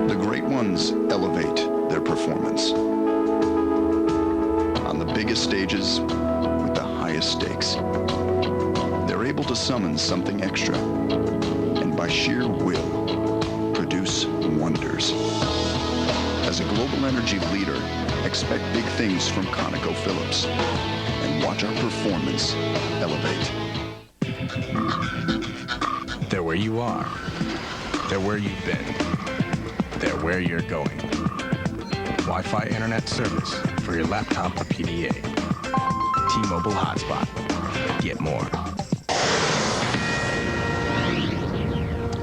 The great ones elevate their performance. On the biggest stages, with the highest stakes. They're able to summon something extra, and by sheer will, produce wonders. As a global energy leader, expect big things from ConocoPhillips, and watch our performance elevate. They're where you are. They're where you've been. They're where you're going. Wi-Fi internet service for your laptop or PDA. T-Mobile hotspot. Get more.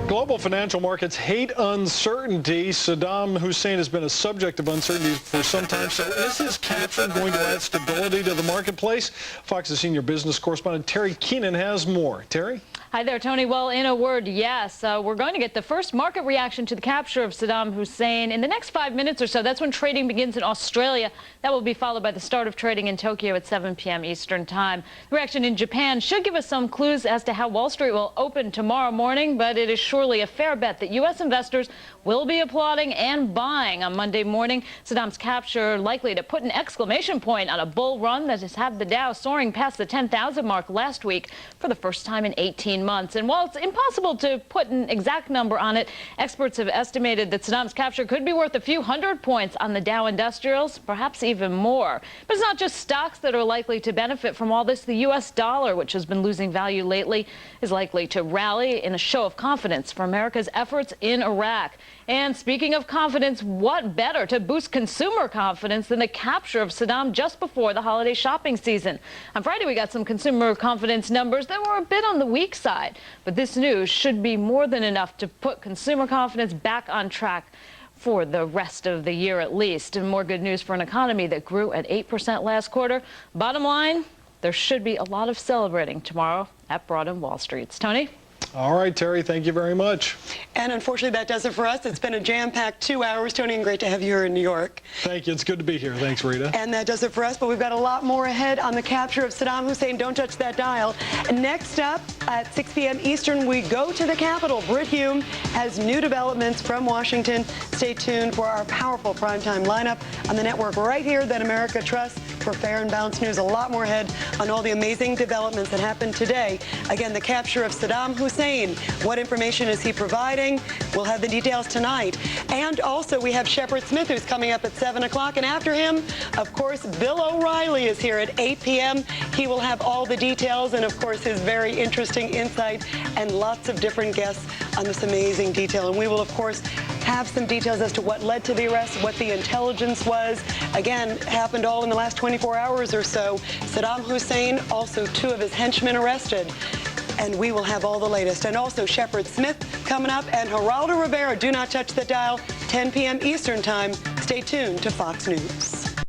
Global financial markets hate uncertainty. Saddam Hussein has been a subject of uncertainty for some time. So is his capture going to add stability to the marketplace? Fox's senior business correspondent Terry Keenan has more. Terry? Hi there, Tony. Well, in a word, yes. We're going to get the first market reaction to the capture of Saddam Hussein in the next 5 minutes or so. That's when trading begins in Australia. That will be followed by the start of trading in Tokyo at 7 p.m. Eastern Time. The reaction in Japan should give us some clues as to how Wall Street will open tomorrow morning, but it is surely a fair bet that U.S. investors will be applauding and buying on Monday morning. Saddam's capture likely to put an exclamation point on a bull run that has had the Dow soaring past the 10,000 mark last week for the first time in 18 13 months. And while it's impossible to put an exact number on it, experts have estimated that Saddam's capture could be worth a few hundred points on the Dow Industrials, perhaps even more. But it's not just stocks that are likely to benefit from all this. The U.S. dollar, which has been losing value lately, is likely to rally in a show of confidence for America's efforts in Iraq. And speaking of confidence, what better to boost consumer confidence than the capture of Saddam just before the holiday shopping season? On Friday, we got some consumer confidence numbers that were a bit on the weak side. But this news should be more than enough to put consumer confidence back on track for the rest of the year at least. And more good news for an economy that grew at 8% last quarter. Bottom line, there should be a lot of celebrating tomorrow at Broad and Wall Streets. Tony? All right, Terry, thank you very much. And unfortunately, that does it for us. It's been a jam-packed 2 hours, Tony, and great to have you here in New York. Thank you. It's good to be here. Thanks, Rita. And that does it for us, but we've got a lot more ahead on the capture of Saddam Hussein. Don't touch that dial. Next up, at 6 p.m. Eastern, we go to the Capitol. Britt Hume has new developments from Washington. Stay tuned for our powerful primetime lineup on the network right here that America trusts for fair and balanced news. A lot more ahead on all the amazing developments that happened today. Again, the capture of Saddam Hussein. What information is he providing? We'll have the details tonight. And also, we have Shepard Smith, who's coming up at 7 o'clock. And after him, of course, Bill O'Reilly is here at 8 p.m. He will have all the details and, of course, his very interesting insight and lots of different guests on this amazing detail. And we will, of course, have some details as to what led to the arrest, what the intelligence was. Again, happened all in the last 24 hours or so. Saddam Hussein, also 2 of his henchmen arrested. And we will have all the latest. And also Shepard Smith coming up and Geraldo Rivera. Do not touch the dial, 10 p.m. Eastern Time. Stay tuned to Fox News.